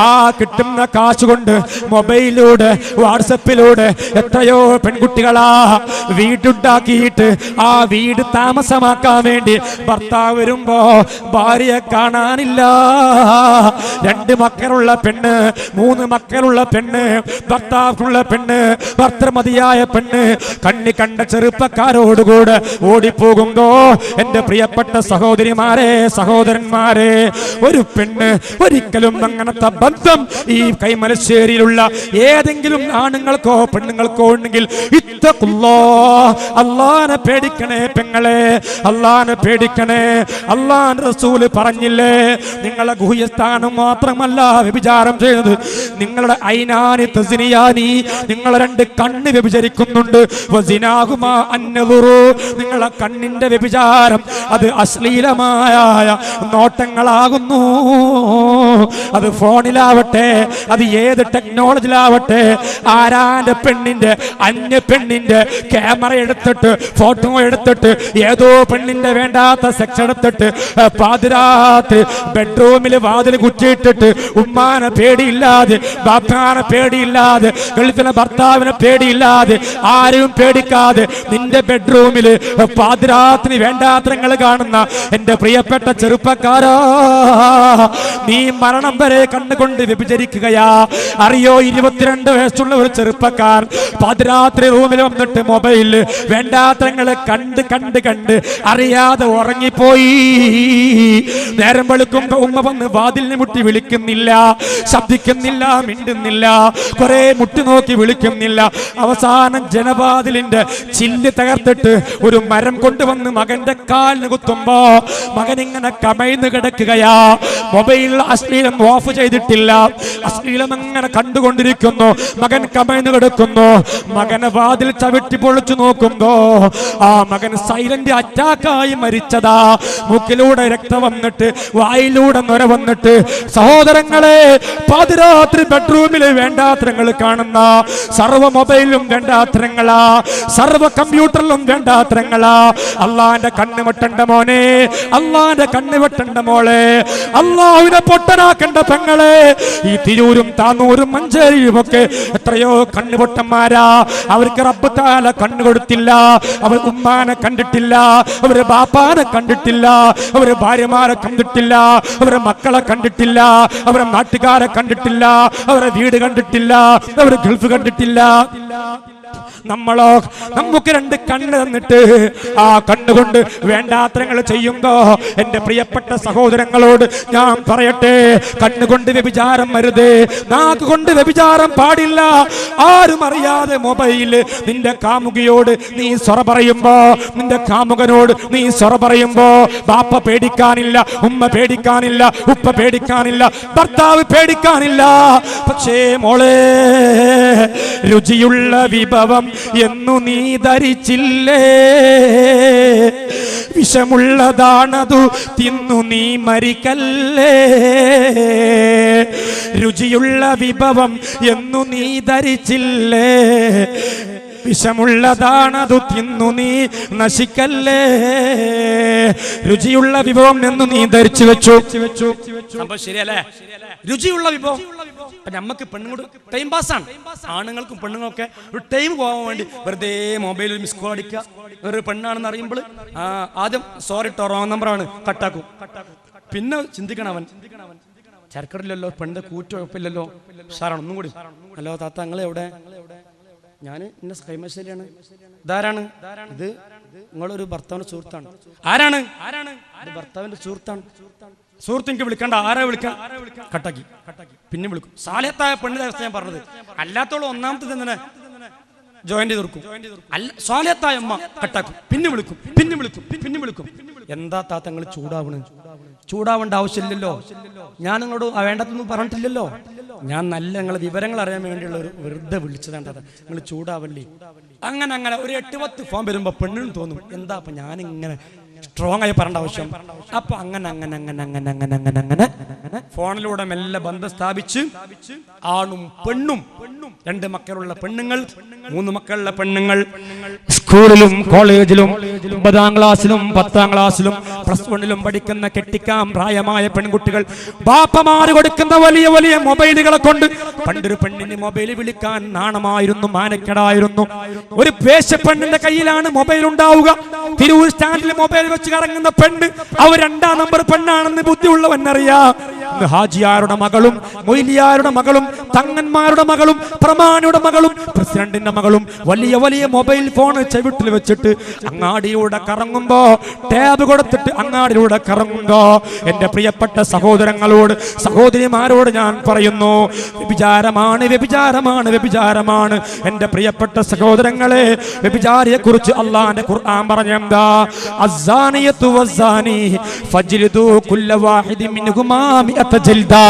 ആ കിട്ടുന്ന കാശുകൊണ്ട് മൊബൈലിലൂടെ വാട്സപ്പിലൂടെ എത്രയോ പെൺകുട്ടികളാ വീടുണ്ടാക്കിയിട്ട് ആ വീട് താമസമാക്കാൻ വേണ്ടി ഭർത്താവ് വരുമ്പോ ഭാര്യയെ കാണാനില്ല. 2 മക്കളുള്ള പെണ്ണ്, 3 മക്കളുള്ള പെണ്ണ്, ഭർത്താവുള്ള പെണ്ണ്, ഭർത്തൃമതിയായ പെണ്ണ് കണ്ണി കണ്ട ചെറുപ്പക്കാരോടുകൂടെ ഓടിപ്പോകുമ്പോ എന്റെ പ്രിയപ്പെട്ട സഹോദരിമാരെ, സഹോദരന്മാരെ, ഒരു പെണ്ണ് ഒരിക്കലും അങ്ങനത്തെ ബന്ധം ഈ കൈമലശ്ശേരിയിലുള്ള ഏതെങ്കിലും ആണുങ്ങൾക്കോ പെണ്ണുങ്ങൾക്കോ ഉണ്ടെങ്കിൽ അല്ലാഹനെ പേടിക്കണേ പെങ്ങളെ, അല്ലാഹനെ പേടിക്കണേ. അല്ലാഹുവിന്റെ റസൂല് പറഞ്ഞില്ലേ, നിങ്ങളെ ഗുഹ്യസ്ഥാനം മാത്രമല്ല വ്യഭിചാരം ചെയ്തത്, നിങ്ങളുടെ ഐനാനി തസ്നിയാനി, നിങ്ങളെ 2 കണ്ണ് വ്യഭിചരിക്കുന്നുണ്ട്. വസിനാഹുമാ അന്നദുറു, നിങ്ങളെ കണ്ണിന്റെ വ്യഭിചാരം അത് അശ്ലീലമായ നോട്ടങ്ങളാകുന്നു. അത് ഫോണിലാവട്ടെ, അത് ഏത് ടെക്നോളജിയിലാവട്ടെ, ആരാന്റെ പെണ്ണിന്റെ അന്യ പെണ്ണിന്റെ ക്യാമറ എടുത്തിട്ട് ഫോട്ടോ എടുത്തിട്ട് ഏതോ പെണ്ണിന്റെ വേണ്ടാത്ത സെക്സ് എടുത്തിട്ട് പാതിരാത്രി ബെഡ്റൂമിൽ വാതിൽ കുറ്റിയിട്ടിട്ട് ഉമ്മാനെ പേടിയില്ലാതെ, ബാപ്പാനെ പേടിയില്ലാതെ, ഗൾഫിലെ ഭർത്താവിനെ പേടിയില്ലാതെ, ആരും പേടിക്കാതെ നിന്റെ ബെഡ്റൂമിൽ പാതിരാത്രി വേണ്ടാത്രങ്ങൾ കാണുന്ന എന്റെ പ്രിയപ്പെട്ട ചെറുപ്പക്കാരാ, നീ മരണം വരെ കണ്ണുകൊണ്ട് വ്യഭിചരിക്കുകയാ. അറിയോ, 22 വയസ്സുള്ള ഒരു ചെറുപ്പക്കാർ പാതിരാത്രി റൂമിൽ വന്നിട്ട് മൊബൈലിൽ വേണ്ടാത്രങ്ങളെ കണ്ട് കണ്ട് കണ്ട് അറിയാതെ ഉറങ്ങിപ്പോയി. നേരം വെളുക്കുമ്പോ ഉമ്മ വന്ന് വാതിലിന് മുട്ടി വിളിക്കുന്നില്ല, ശബ്ദിക്കുന്നില്ല, മിണ്ടുന്നില്ല, കുറെ മുട്ടി നോക്കി വിളിക്കുന്നില്ല. അവസാനം ജനവാതിലിന്റെ ചില്ല് തകർത്തിട്ട് ഒരു മരം കൊണ്ടുവന്ന് മകന്റെ കാലിന് കുത്തുമ്പോ മകൻ ഇങ്ങനെ കമഴ്ന്ന് കിടക്കുകയാ. മൊബൈൽ അശ്ലീലം ഓഫ് ചെയ്തിട്ടില്ല, അശ്ലീലം അങ്ങനെ കണ്ടുകൊണ്ടിരിക്കുന്നു. മകൻ കമഴ്ന്ന് കിടക്കുന്നു. മകനെ വാതിൽ ചവിട്ടി പൊളിച്ചു നോക്കുമ്പോ ആ മകൻ സൈലന്റ് അറ്റാക്കായി മരിച്ചതാ. മൂക്കിലൂടെ രക്തം വന്നിട്ട്, വായിലൂടെ നൊര വന്നിട്ട്. സഹോദരങ്ങളെ, പാതിരാത്രി ബെഡ്റൂമിൽ വേണ്ടാത്രങ്ങൾ കാണുന്ന, സർവ്വ മൊബൈലിലും വേണ്ടാത്രങ്ങളാ, സർവ്വ കമ്പ്യൂട്ടറിലും വേണ്ടാത്രങ്ങളാ. അള്ളാന്റെ കണ്ണ് വെട്ടണ്ട മോനെ, അള്ളാന്റെ കണ്ണ് വെട്ടണ്ട മോളെ, അള്ളാഹുവിനെ പൊട്ടനാക്കണ്ട പെങ്ങളെ. ഈ തിരൂരും താന്നൂരും മഞ്ചേരിയും ഒക്കെ എത്രയോ കണ്ണുപൊട്ടന്മാരാ. അവർക്ക് റബ്ബ് തആല കണ്ണു കൊടുത്തില്ല. അവർ ഉമ്മാനെ കണ്ടിട്ടില്ല, അവര് ബാപ്പാനെ കണ്ടിട്ടില്ല, അവര് ഭാര്യമാരെ കണ്ടിട്ടില്ല, അവരെ മക്കളെ കണ്ടിട്ടില്ല, അവരെ നാട്ടുകാരെ കണ്ടിട്ടില്ല, അവരെ വീട് കണ്ടിട്ടില്ല, അവര് ഗൾഫ് കണ്ടിട്ടില്ല. നമ്മളോ, നമുക്ക് 2 കണ്ണ് തന്നിട്ട് ആ കണ്ണുകൊണ്ട് വേണ്ടാത്രങ്ങൾ ചെയ്യുമ്പോ എന്റെ പ്രിയപ്പെട്ട സഹോദരങ്ങളോട് ഞാൻ പറയട്ടെ, കണ്ണുകൊണ്ട് വ്യഭിചാരം വരുത്, നാക്കുകൊണ്ട് വ്യഭിചാരം പാടില്ല. ആരും അറിയാതെ മൊബൈല് നിന്റെ കാമുകിയോട് നീ സൊറ പറയുമ്പോ, നിന്റെ കാമുകനോട് നീ സൊറ പറയുമ്പോ ബാപ്പ പേടിക്കാനില്ല, ഉമ്മ പേടിക്കാനില്ല, ഉപ്പ പേടിക്കാനില്ല, ഭർത്താവ് പേടിക്കാനില്ല. പക്ഷേ മോളെ, രുചിയുള്ള വിഭവം എന്നു നീ ധരിച്ചില്ലേ, വിഷമുള്ളതാണതു തിന്നു നീ മരിക്കല്ലേ. രുചിയുള്ള വിഭവം എന്നു നീ ധരിച്ചില്ലേ, വിഷമുള്ളതാണതു തിന്നു നീ നശിക്കല്ലേ. രുചിയുള്ള വിഭവം എന്ന് നീ ധരിച്ചു വെച്ചു. ശരിയല്ലേ? രുചിയുള്ള വിഭവം. നമുക്ക് പെണ്ണുങ്ങൾ ടൈം പാസ്സാണ്. ആണുങ്ങൾക്കും പെണ്ണുങ്ങൾക്കൊക്കെ ഒരു ടൈം പോകാൻ വേണ്ടി വെറുതെ മൊബൈലിൽ മിസ് കോൾ അടിക്കുക. ഒരു പെണ്ണാണെന്ന് അറിയുമ്പോൾ ആദ്യം സോറി ട്ടോ റോങ് നമ്പറാണ് കട്ടാക്കും. പിന്നെ ചിന്തിക്കണം, അവൻ ചരക്കടില്ലല്ലോ, പെണ്ണിന്റെ കൂറ്റുഴപ്പില്ലല്ലോ, സാറാണ് ഒന്നും കൂടി. ഹലോ താത്ത, നിങ്ങൾ എവിടെ? ഞാൻ ഇന്ന കൈമശേരിയാണ്. ഇതാരാണ്? ഇത് നിങ്ങളൊരു ഭർത്താവിന്റെ സുഹൃത്താണ്. ആരാണ്? ഇത് ഭർത്താവിന്റെ സുഹൃത്താണ്. സുഹൃത്ത് എനിക്ക് വിളിക്കണ്ട. ആരാ വിളിക്കാൻ? കട്ടാക്കി. പിന്നെ വിളിക്കും. സാലിഹത്തായ പെണ്ണിന്റെ അവസ്ഥ ഞാൻ പറഞ്ഞത്. അല്ലാത്തോളം ഒന്നാമത്തെ തന്നെ ജോയിന്റ് തീർക്കും. അല്ല, സാലിഹത്തായ അമ്മ കട്ടാക്കും. പിന്നെ വിളിക്കും. എന്താ താത്തങ്ങൾ ചൂടാവേണ്ട ആവശ്യമില്ലല്ലോ. ഞാൻ നിങ്ങളോട് വേണ്ടതൊന്നും പറഞ്ഞിട്ടില്ലല്ലോ. ഞാൻ നല്ല നിങ്ങളെ വിവരങ്ങൾ അറിയാൻ വേണ്ടിയുള്ള ഒരു വെറുതെ വിളിച്ചതാണ്. നിങ്ങൾ ചൂടാവല്ലേ. അങ്ങനെ ഒരു 8-10 ഫോൺ വരുമ്പോ പെണ്ണിനും തോന്നും എന്താ അപ്പൊ ഞാനിങ്ങനെ സ്ട്രോങ് ആയി പറയേണ്ട ആവശ്യം. അപ്പൊ അങ്ങനെ ഫോണിലൂടെ മെല്ലെ ബന്ധം സ്ഥാപിച്ച് ആണും പെണ്ണും 2 മക്കളുള്ള പെണ്ണുങ്ങൾ, 3 മക്കളുള്ള പെണ്ണുങ്ങൾ സ്കൂളിലും കോളേജിലും 9ാം ക്ലാസ്സിലും 10ാം ക്ലാസ്സിലും +1 പഠിക്കുന്ന കെട്ടിക്കാൻ പ്രായമായ പെൺകുട്ടികൾ ബാപ്പമാര് കൊടുക്കുന്ന വലിയ വലിയ മൊബൈലുകളെ കൊണ്ട് പണ്ടൊരു പെണ്ണിന് മൊബൈൽ വിളിക്കാൻ നാണമായിരുന്നു, മാനക്കേടായിരുന്നു. ഒരു പേശപ്പെണ്ണിന്റെ കയ്യിലാണ് മൊബൈൽ ഉണ്ടാവുക. തിരൂർ സ്റ്റാൻഡിൽ മൊബൈൽ വെച്ച് കറങ്ങുന്ന പെണ്ണ് അവർ 2ാം നമ്പർ പെണ്ണാണെന്ന് ബുദ്ധിയുള്ളവനറിയാം. ഹാജിയാരുടെ മകളും മൊയ്ലിയാരുടെ മകളും തങ്ങന്മാരുടെ മകളും പ്രമാണിയുടെ മകളും പ്രസിഡന്റിന്റെ മകളും വലിയ വലിയ മൊബൈൽ ഫോൺ ചെവിട്ടിൽ വെച്ചിട്ട് അങ്ങാടിയിലൂടെ കറങ്ങുമ്പോ, ടാബ് കൊടുത്തിട്ട് അങ്ങാടിയിലൂടെ കറങ്ങുമ്പോ എന്റെ പ്രിയപ്പെട്ട സഹോദരങ്ങളോട് സഹോദരിമാരോട് ഞാൻ പറയുന്നു, വ്യഭിചാരമാണ്. എന്റെ പ്രിയപ്പെട്ട സഹോദരങ്ങളെ, വ്യഭിചാരിയെ കുറിച്ച് അള്ളാന്റെ ഖുർആൻ പറഞ്ഞെന്താ? അസ്സാനിയത്തു വസ്സാനി ഫജ്ലിദു കുല്ല വാഹിദിൻ മിൻഹുമാ മിഅത ജൽദാ.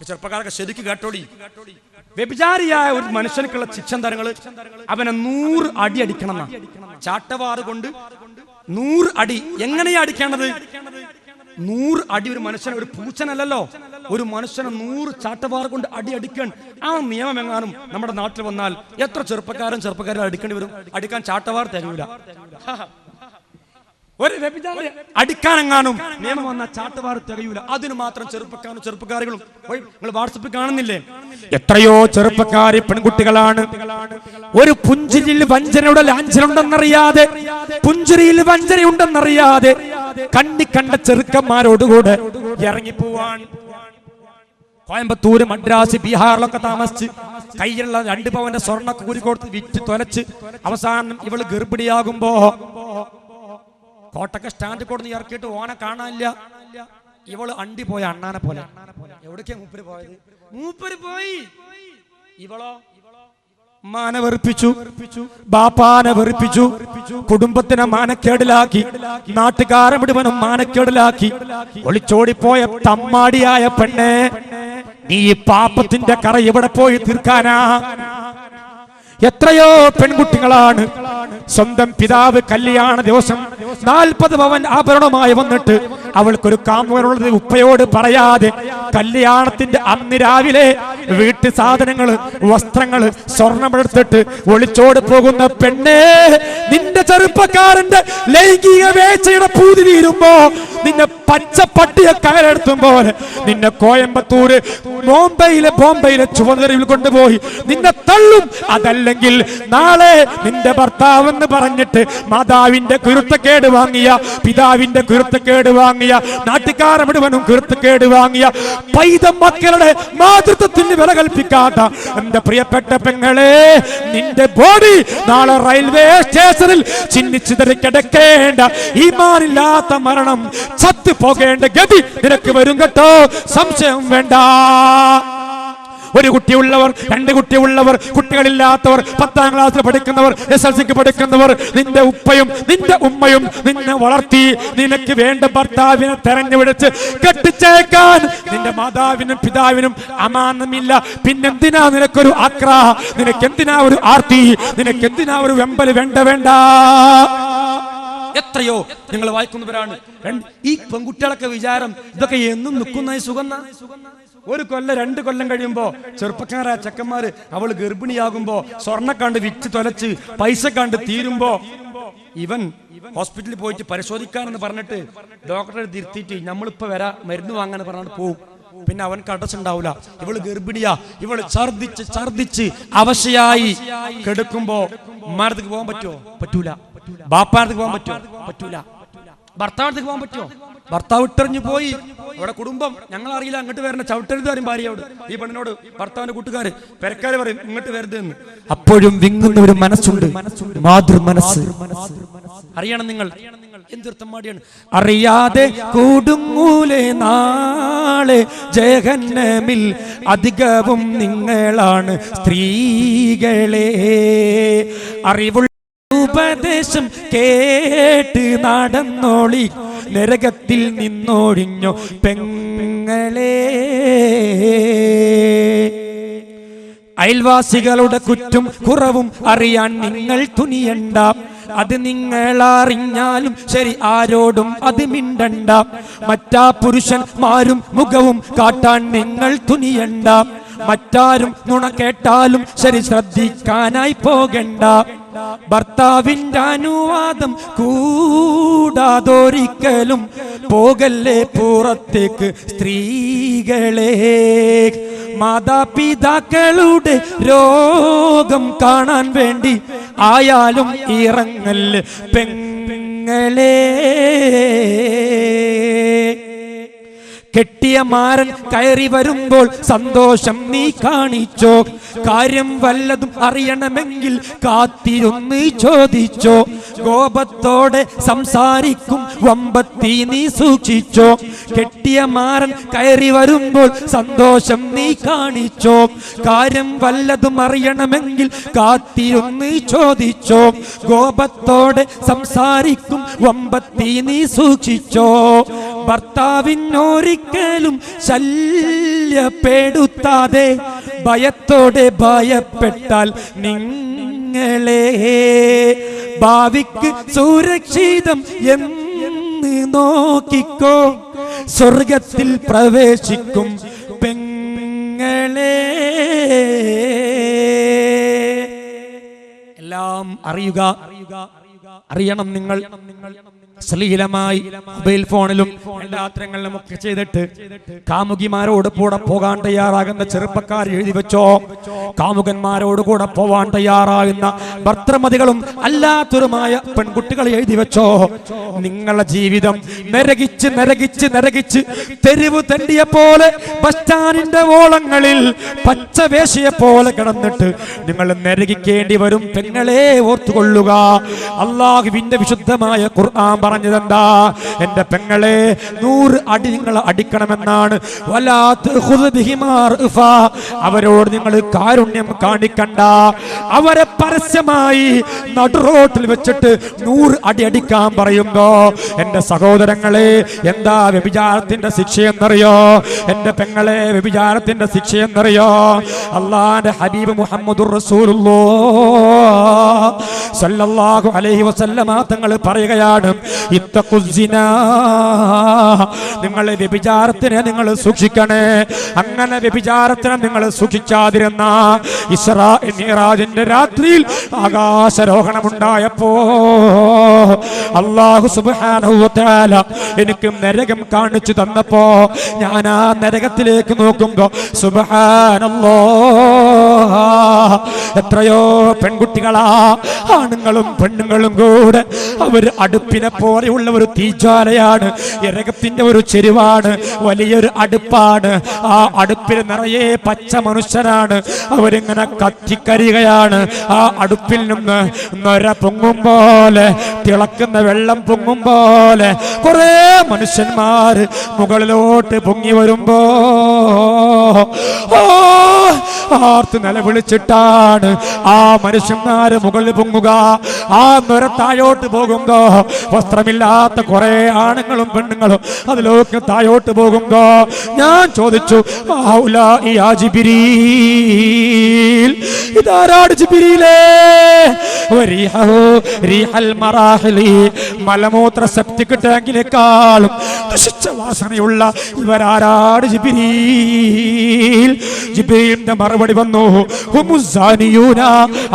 ചെറുപ്പക്കാരൊക്കെ ശരിക്ക് കേട്ടോടി. വ്യഭിചാരിയായ ഒരു മനുഷ്യനക്കുള്ള ശിക്ഷാന്തരങ്ങൾ അവനെ 100 അടി അടിക്കണം. ചാട്ടവാറ് കൊണ്ട് 100 അടി. എങ്ങനെയാ അടിക്കേണ്ടത്? 100 അടി. ഒരു മനുഷ്യനെ, ഒരു പൂച്ചനല്ലല്ലോ, ഒരു മനുഷ്യനെ 100 ചാട്ടവാറ് കൊണ്ട് അടിക്കാൻ ആ നിയമം എങ്ങാനും നമ്മുടെ നാട്ടിൽ വന്നാൽ എത്ര ചെറുപ്പക്കാരും അടിക്കേണ്ടി വരും? അടിക്കാൻ ചാട്ടവാർ തികയൂല. ഒരു വ്യഭിചാരി അടിക്കാനെങ്ങാനും നിയമം വന്നാൽ ചാട്ടവാർ തികയൂല. അതിന് മാത്രം ചെറുപ്പക്കാരികളും നിങ്ങൾ വാട്സപ്പിൽ കാണുന്നില്ലേ? എത്രയോ ചെറുപ്പക്കാരി പെൺകുട്ടികളാണ് ഒരു പുഞ്ചിരിയിൽ വഞ്ചനയുടെ ലാഞ്ചനുണ്ടെന്നറിയാതെ, പുഞ്ചിരിയിൽ വഞ്ചനയുണ്ടെന്നറിയാതെ കണ്ട ചെറുക്കന്മാരോടുകൂടെ ഇറങ്ങിപ്പോവാൻ. കോയമ്പത്തൂര്, മദ്രാസ്, ബീഹാറിലൊക്കെ താമസിച്ച് കയ്യിലുള്ള 2 പവന്റെ സ്വർണ്ണ കൂരി കൊടുത്ത് വിറ്റ് തൊലച്ച് അവസാനം ഇവള് ഗർഭിണിയാകുമ്പോ കോട്ടക്ക സ്റ്റാൻഡ് കൊടുത്ത് ഇറക്കിയിട്ട് ഓനെ കാണാനില്ല. ഇവള് അണ്ടി പോയ അണ്ണാനെ പോലെ. എവിടേക്കാ മൂപ്പര് പോയത്? മൂപ്പര് പോയി. ഇവളോ മാനെ വെറുപ്പിച്ചു, ബാപ്പാനെ വെറുപ്പിച്ചു, കുടുംബത്തിനെ മാനക്കേടിലാക്കി, നാട്ടുകാരെ മുഴുവനും മാനക്കേടിലാക്കി. ഒളിച്ചോടിപ്പോയ തമ്മാടിയായ പെണ്ണെ, നീ പാപത്തിന്റെ കറ എവിടെ പോയി തീർക്കാനാ? എത്രയോ പെൺകുട്ടികളാണ് സ്വന്തം പിതാവ് കല്യാണ ദിവസം 40 പവൻ ആഭരണമായി വന്നിട്ട് അവൾക്കൊരു കാമുകനുള്ളത് ഉപ്പയോട് പറയാതെ കല്യാണത്തിന്റെ അന്ന് രാവിലെ വീട്ടു സാധനങ്ങള്, വസ്ത്രങ്ങള്, സ്വർണ്ണമെടുത്തിട്ട് ഒളിച്ചോട് പോകുന്ന പെണ്ണേ, നിന്റെ ചെറുപ്പക്കാരന്റെ ലൈംഗിക വേഴ്ചയുടെ പൂതി തീരുമ്പോ നിന്നെ പച്ചപ്പട്ടിയെ കയറെടുത്തും പോലെ നിന്നെ കോയമ്പത്തൂര് ബോംബെയിലെ ചുവന്നരിൽ കൊണ്ടുപോയി നിന്നെ തള്ളും. അതല്ലെങ്കിൽ നാളെ നിന്റെ ഭർത്താവെന്ന് പറഞ്ഞിട്ട് മാതാവിന്റെ കുരുത്തക്കേട് വാങ്ങിയ, പിതാവിന്റെ കുരുത്തക്കേട് വാങ്ങിയ, നാട്ടുകാരെ മുഴുവനും കുരുത്തക്കേട് വാങ്ങിയ പൈതം മക്കളുടെ മാതൃത്വത്തിന് വില കൽപ്പിക്കാത്ത എന്റെ പ്രിയപ്പെട്ട പെങ്ങളെ, നിന്റെ ബോഡി നാളെ റെയിൽവേ സ്റ്റേഷനിൽ ചിന്നിച്ചിതറി കിടക്കേണ്ട ഈമാനില്ലാത്ത മരണം, ചത്തു പോകേണ്ട ഗതി നിനക്ക് വരും കേട്ടോ, സംശയം വേണ്ട. ഒരു കുട്ടിയുള്ളവർ, 2 കുട്ടിയുള്ളവർ, കുട്ടികളില്ലാത്തവർ, 10ാം ക്ലാസ്സിൽ പഠിക്കുന്നവർ, SLCക്ക് പഠിക്കുന്നവർ, നിന്റെ ഉപ്പയും നിന്റെ ഉമ്മയും നിന്നെ വളർത്തി നിനക്ക് വേണ്ട ഭർത്താവിനെ തെരഞ്ഞുപിടിച്ച് കെട്ടിച്ചേക്കാൻ നിന്റെ മാതാവിനും പിതാവിനും അമാനമില്ല. പിന്നെന്തിനാ നിനക്കൊരു ആക്രാഹ? നിനക്കെന്തിനാ ഒരു ആർത്തി? നിനക്കെന്തിനാ ഒരു വെമ്പൽ? വേണ്ട. എത്രയോ നിങ്ങൾ വായിക്കുന്നവരാണ്. ഈ പെൺകുട്ടികളൊക്കെ വിചാരം ഇതൊക്കെ എന്നും നിൽക്കുന്ന സുഗന്ധ. 1 കൊല്ലം 2 കൊല്ലം കഴിയുമ്പോ ചെറുപ്പക്കാരായ ചെക്കന്മാര് അവള് ഗർഭിണിയാകുമ്പോ സ്വർണ്ണക്കണ്ട് വിറ്റ് തൊലച്ച് പൈസ കണ്ട് തീരുമ്പോ ഇവൻ ഹോസ്പിറ്റലിൽ പോയിട്ട് പരിശോധിക്കാനെന്ന് പറഞ്ഞിട്ട് ഡോക്ടറെ തിരുത്തിയിട്ട് നമ്മളിപ്പോ വരാ മരുന്ന് വാങ്ങാൻ പറഞ്ഞിട്ട് പോവും. പിന്നെ അവൻക്ക് അടച്ചുണ്ടാവൂല. ഇവള് ഗർഭിണിയാ. ഇവള് ഛർദിച്ച് അവശയായി കെടുക്കുമ്പോ ഉമ്മാരത്തേക്ക് പോകാൻ പറ്റുമോ? പറ്റൂല. ബാപ്പാരത്തേക്ക് പോകാൻ പറ്റുമോ? പറ്റൂല. ഭർത്താവത്തേക്ക് പോകാൻ പറ്റുമോ? ഭർത്താവ് ഇട്ടെറിഞ്ഞു പോയി. അവിടെ കുടുംബം ഞങ്ങൾ അറിയില്ല, അങ്ങോട്ട് വരണ ചവിട്ടരുത് ആരും ഭാര്യയോട്. ഈ പെണ്ണിനോട് ഭർത്താവിന്റെ കൂട്ടുകാര് പെരക്കാര് പറയും ഇങ്ങോട്ട് വരരുത് എന്ന്. അപ്പോഴും വിങ്ങുന്ന ഒരു മനസ്സുണ്ട്, മാതൃ മനസ്സ്. അറിയണം നിങ്ങൾ എന്തൊരുത്തമ്മാടിയാണ്. അറിയാതെ കൂടുങ്ങൂലെ നാളെ ജഹന്നമിൽ അധികവും നിങ്ങളാണ് സ്ത്രീകളെ. അറിവുള്ള ഉപദേശം കേട്ട് നടന്നോളി, നരകത്തിൽ നിന്നൊഴിഞ്ഞോ പെങ്ങളെ. അയൽവാസികളുടെ കുറ്റും കുറവും അറിയാൻ നിങ്ങൾ തുനിയണ്ട, അത് നിങ്ങൾ അറിഞ്ഞാലും ശരി ആരോടും അത് മിണ്ടണ്ട. മറ്റാ പുരുഷന്മാരും മുഖവും കാട്ടാൻ നിങ്ങൾ തുനിയണ്ട, മറ്റാരും നുണ കേട്ടാലും ശരി ശ്രദ്ധിക്കാനായി പോകണ്ട. ഭർത്താവിന്റെ അനുവാദം കൂടാതൊരിക്കലും പോകല്ലേ പുറത്തേക്ക് സ്ത്രീകളെ. മാതാപിതാക്കളുടെ രോഗം കാണാൻ വേണ്ടി ആയാലും ഇറങ്ങല് പെങ്ങളെ. കെട്ടിയ മാരൻ കയറി വരുമ്പോൾ സന്തോഷം നീ കാണിച്ചോ, കാര്യം വല്ലതും അറിയണമെങ്കിൽ കാത്തിരുന്ന് ചോദിച്ചോ. കോപത്തോടെ സംസാരിക്കും വമ്പത്തി നീ സൂക്ഷിച്ചോ. കെട്ടിയ മാരൻ കയറി വരുമ്പോൾ സന്തോഷം നീ കാണിച്ചോ, കാര്യം വല്ലതും അറിയണമെങ്കിൽ കാത്തിരുന്ന് ചോദിച്ചോ. കോപത്തോടെ സംസാരിക്കും വമ്പത്തി നീ സൂക്ഷിച്ചോ. ഭർത്താവിനൊരിക്കലും ശല്യപ്പെടുത്താതെ ഭയത്തോടെ ഭയപ്പെട്ടാൽ നിങ്ങളെ ഭാവിക്ക് സുരക്ഷിതം എന്ന് നോക്കിക്കോ, സ്വർഗത്തിൽ പ്രവേശിക്കും പെങ്ങളെ. എല്ലാം അറിയണം നിങ്ങൾ. ശ്ലീലമായി മൊബൈൽ ഫോണിലും എല്ലാത്തരങ്ങളിലും ഒക്കെ ചെയ്തിട്ട് കാമുകിമാരോട് കൂടെ പോകാൻ തയ്യാറാകുന്ന ചെറുപ്പക്കാർ എഴുതി വെച്ചോ. കാമുകന്മാരോട് കൂടെ പോവാൻ തയ്യാറാകുന്ന ഭർത്തൃമതികളും അല്ലാത്തവരുമായ പെൺകുട്ടികൾ എഴുതി വെച്ചോ. നിങ്ങളുടെ ജീവിതം നരകിച്ച് നരകിച്ച് നരകിച്ച് തെരുവ് തണ്ടിയ പോലെ ബസ് സ്റ്റാൻഡിന്റെ ഓളങ്ങളിൽ പച്ചവേശിയെ പോലെ കിടന്നിട്ട് നിങ്ങൾ നരകിക്കേണ്ടി വരും പെങ്ങളെ, ഓർത്തുകൊള്ളുക. അല്ലാഹുവിന്റെ വിശുദ്ധമായ ഖുർആൻ പറഞ്ഞതെന്താ? എന്റെ പെങ്ങളെ 100 അടി നിങ്ങൾ അടിക്കണമെന്നാണ്. അവരോട് നിങ്ങൾ കാരുണ്യം കാണിക്കണ്ട. അവരെ പരസ്യമായി നടുറോട്ടിൽ വെച്ചിട്ട് 100 അടി അടിക്കാൻ പറയുമ്പോ എന്റെ സഹോദരങ്ങളെ, എന്താ വ്യഭിചാരത്തിന്റെ ശിക്ഷയെന്നറിയോ? എന്റെ പെങ്ങളെ, വ്യഭിചാരത്തിന്റെ ശിക്ഷയെന്നറിയോ? അല്ലാഹുവിന്റെ ഹബീബ് മുഹമ്മദുർ റസൂലുള്ളാഹി സ്വല്ലല്ലാഹു അലൈഹി വസല്ലമ തങ്ങൾ പറയുകയാണ്, ഇത്തഖുസ്സിനാ, നിങ്ങൾ വ്യഭിചാരത്തിനെ നിങ്ങൾ സൂക്ഷിക്കണേ. അങ്ങനെ വ്യഭിചാരത്തിനെ നിങ്ങൾ സൂക്ഷിക്കാതിരുന്ന ഇസ്രാ മിഅ്റാജിന്റെ രാത്രിയിൽ ആകാശരോഹണമുണ്ടായപ്പോ അല്ലാഹു സുബ്ഹാനഹു വ തആല എനിക്ക് നരകം കാണിച്ചു തന്നപ്പോ ഞാൻ ആ നരകത്തിലേക്ക് നോക്കുമ്പോ സുബ്ഹാനല്ലാഹ്, എത്രയോ പെൺകുട്ടികളാ, ആണുങ്ങളും പെണ്ണുങ്ങളും കൂടെ അവർ അടുപ്പിനെ പോലെയുള്ള ഒരു തീജ്വാലയാണ്, നരകത്തിന്റെ ഒരു ചെരുവാണ്, വലിയൊരു അടുപ്പാണ്. ആ അടുപ്പിൽ നിറയെ പച്ച മനുഷ്യരാണ്. അവരിങ്ങനെ കത്തിക്കരിയുകയാണ്. ആ അടുപ്പിൽ നിന്ന് നൊര പൊങ്ങും പോലെ, തിളക്കുന്ന വെള്ളം പൊങ്ങും പോലെ കുറെ മനുഷ്യന്മാർ മുകളിലോട്ട് പൊങ്ങി വരുമ്പോ ആർത്ത് നിലവിളിച്ചിട്ടാണ് ആ മനുഷ്യന്മാര് മുകളിൽ പൊങ്ങുക. ആ നൊര താഴോട്ട് പോകുമ്പോ വസ്ത്രമില്ലാത്ത കുറെ ആണുങ്ങളും പെണ്ണുങ്ങളും അതിലൊക്കെ താഴോട്ട് പോകുമ്പോ ഞാൻ ചോദിച്ചു, ഇതാരാണ് ജിബ്രീലേ? മലമൂത്ര സെപ്റ്റിക് ടാങ്കിനേക്കാളും ദുഷിച്ച വാസനയുള്ള ഇവരാരാണ് ജിബ്രീൽ? ജിബ്രീലിന്റെ മറുപടി വന്നു,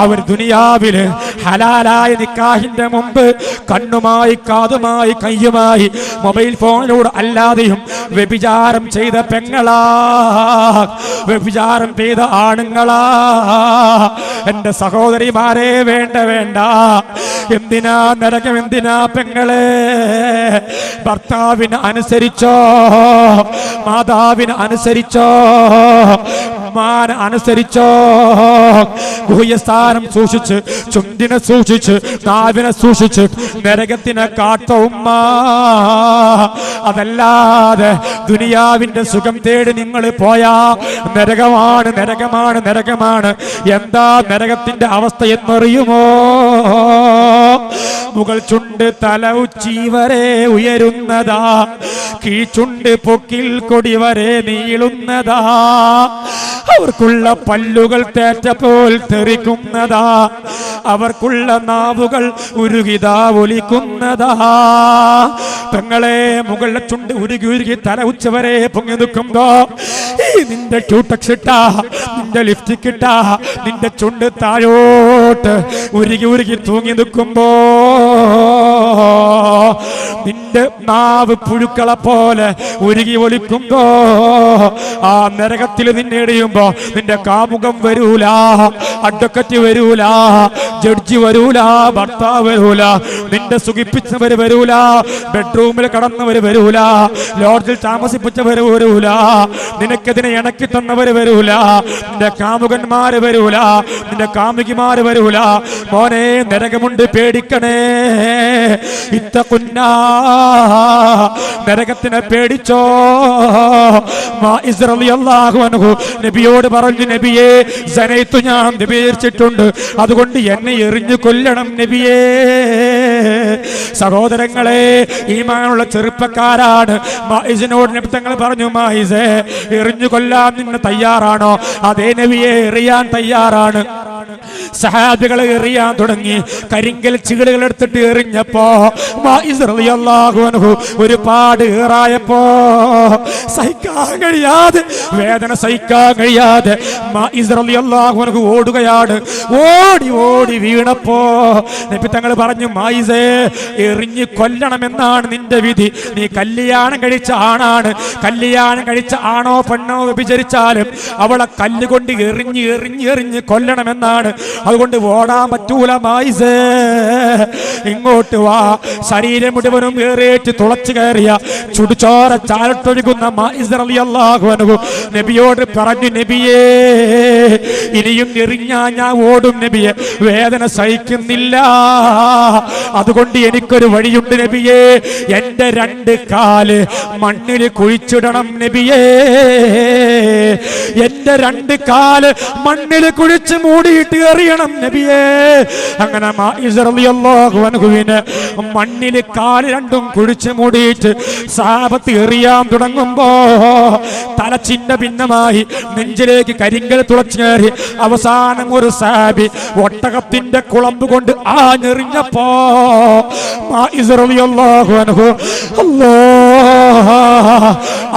അവർ ദുനിയാവില് ഹലാലായ നിക്കാഹിന്റെ മുമ്പ് കണ്ണുമായി കാതുമായി കയ്യുമായി മൊബൈൽ ഫോണിലൂടെ അല്ലാതെയും വ്യഭിചാരം ചെയ്ത പെങ്ങളാ, വ്യഭിചാരം ചെയ്ത ആണുങ്ങളാ. എന്റെ സഹോദരിമാരെ, വേണ്ട വേണ്ട, എന്തിനാ നരകം? എന്തിനാ പെങ്ങളെ? ഭർത്താവിനെ അനുസരിച്ചോ, മാതാവിനെ അനുസരിച്ചോ, മാനെ അനുസരിച്ചോ, ഗുഹ്യസ്ഥാനം സൂക്ഷിച്ച്, ചുണ്ടിനെ സൂക്ഷിച്ച്, നാവിനെ സൂക്ഷിച്ച് നരകത്തിനെ കാത്ത ഉമ്മ. അതല്ലാതെ ദുനിയാവിന്റെ സുഖം തേടി നിങ്ങൾ പോയാ നരകമാണ്, നരകമാണ്, നരകമാണ്. എന്താ നരകത്തിന്റെ അവസ്ഥ എന്നറിയുമോ? മുകൾ ചുണ്ട് തല ഉച്ചി വരെ ഉയരുന്നതാ, കീഴ്ചുണ്ട് പൊക്കിൽ കൊടി വരെ നീളുന്നതാ, അവർക്കുള്ള പല്ലുകൾ തേറ്റപ്പോൾ തെറിക്കുന്നതാ, അവർക്കുള്ള നാവുകൾ ഉരുകിതാ ഒലിക്കുന്നതാ. പെങ്ങളെ, മുകളിലെ ചുണ്ട് ഉരുകി ഉരുകി തല ഉച്ച വരെ പൊങ്ങി നിൽക്കുമ്പോ ഈ നിന്റെ ക്യൂടെക്സ് ഇട്ടാ, നിന്റെ ലിപ്സ്റ്റിക് ഇട്ടാ, നിന്റെ ചുണ്ട് താഴോട്ട് ഉരുകി ഉരുകി തൂങ്ങി നിൽക്കുമ്പോ നിന്റെ നാവ് പുഴുക്കളെ പോലെ ഉരുകി ഒലിക്കുമ്പോ ആ നരകത്തിൽ നിന്നെ എറിയുമ്പോ നിന്റെ കാമുകം വരൂല, അഡ്വക്കറ്റ് വരൂല, ജഡ്ജി വരൂല, ഭർത്താവ് വരൂല, നിന്റെ സുഖിപ്പിച്ചവര് വരൂല, ബെഡ്റൂമിൽ കടന്നവര് വരൂല, ലോഡ്ജിൽ താമസിപ്പിച്ചവര് വരൂല, നിനക്കതിനെ ഇണക്കി തന്നവര് വരൂല, നിന്റെ കാമുകന്മാര് വരൂല, നിന്റെ കാമുകിമാര് വരൂല. മോനെ, നരകമുണ്ട്, പേടിക്കണേ. ഇത്തഖുന്നാ, നരകത്തിനെ പേടിച്ചോ. മാഇസ് റളിയല്ലാഹു അൻഹു നബിയോട് പറഞ്ഞു, നബിയെ, സനയിത്തു, ഞാൻ വ്യഭിചരിച്ചിട്ടുണ്ട്, അതുകൊണ്ട് എന്നെ എറിഞ്ഞു കൊല്ലണം നബിയേ. സഹോദരങ്ങളെ, ഈമാനുള്ള ചെറുപ്പക്കാരാണ്. മായിസിനോട് നബി തങ്ങൾ പറഞ്ഞു, മായിസേ, എറിഞ്ഞു കൊല്ലാൻ നിങ്ങൾ തയ്യാറാണോ? അതേ നബിയെ, എറിയാൻ തയ്യാറാണ്. സഹാബികളെ എറിയാൻ തുടങ്ങി. കരിങ്കൽ ചീടുകൾ എടുത്തിട്ട് എറിഞ്ഞപ്പോ മായിസ് റളിയല്ലാഹു അൻഹു ഒരുപാട് ഏറായപ്പോ സഹിക്കാൻ കഴിയാതെ, വേദന സഹിക്കാൻ കഴിയാതെ മായിസ് റളിയല്ലാഹു അൻഹു ഓടുകയാണ്. ഓടി ഓടി വീണപ്പോ നബി തങ്ങൾ പറഞ്ഞു, മായിസേ, എറിഞ്ഞു കൊല്ലണമെന്നാണ് നിന്റെ വിധി. നീ കല്യാണം കഴിച്ച ആണാണ്. കല്യാണം കഴിച്ച ആണോ പെണ്ണോ വ്യഭിചരിച്ചാലും അവളെ കല്ലുകൊണ്ട് എറിഞ്ഞ് എറിഞ്ഞ് എറിഞ്ഞ് കൊല്ലണമെന്നാണ്. അതുകൊണ്ട് ഓടാൻ പറ്റൂല മായിസേ, ഇങ്ങോട്ട് വാ. ശരീരം മുഴുവനും ഏറേറ്റ് തുളച്ചു കയറിയ ചുടുചോര ചാരട്ടൊഴുകുന്ന മായിസ് റളിയല്ലാഹു അൻഹു നബിയോട് പറഞ്ഞു, നബിയേ, ഇനിയും എറിഞ്ഞാ ഞാൻ ഓടും നബിയെ, വേദന സഹിക്കുന്നില്ല. അതുകൊണ്ട് എനിക്കൊരു വഴിയുണ്ട് നബിയേ, എന്റെ രണ്ട് കാല് മണ്ണിൽ കുഴിച്ചിടണം നബിയേ, എന്റെ രണ്ട് കാല് മണ്ണിൽ കുഴിച്ച് മൂടിയിട്ട് എറിയണം നബിയേ. അങ്ങനെ മായിസ് റളിയല്ലാഹു അൻഹുവിനെ മണ്ണിൽ കാല് രണ്ടും കുഴിച്ച് മൂടിയിട്ട് സഹാബത്ത് എറിയാൻ തുടങ്ങുമ്പോ തല ചിന്ന ഭിന്നമായി നെഞ്ചിലേക്ക് കരിങ്കൽ തുളച്ചു കയറി. അവസാനം ഒരു സഹാബി ഒട്ടകത്തിന്റെ കുളമ്പ് കൊണ്ട് ആഞ്ഞെറിഞ്ഞപ്പോ മായിസ് റളിയല്ലാഹു അൻഹു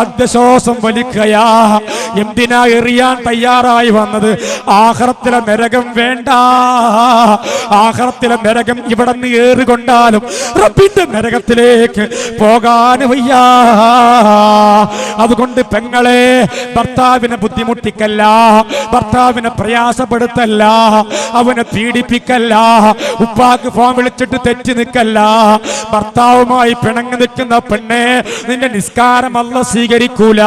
അദ്ശ്വാസം വലിക്കയാ. എന്തിനാ എറിയാൻ തയ്യാറായി വന്നത്? ആഖിറത്തിലെ നരകം വേണ്ട. ആഖിറത്തിലെ നരകം ഇവിടെ നിന്ന് ഏറുകൊണ്ടാലും റബ്ബിന്റെ നരകത്തിലേക്ക് പോകാൻ വയ്യ. അതുകൊണ്ട് പെങ്ങളെ, ഭർത്താവിനെ ബുദ്ധിമുട്ടിക്കല്ല, ഭർത്താവിനെ പ്രയാസപ്പെടുത്തല്ല, അവനെ പീഡിപ്പിക്കല്ല, ഉപ്പാക്ക് ഫോൺ വിളിച്ചിട്ട് തെറ്റി നിൽക്കല്ല. ഭർത്താവുമായി പിണങ്ങി നിൽക്കുന്ന പെണ്ണെ, നിന്റെ നിസ്കാരം അല്ലാഹു സ്വീകരിക്കൂല,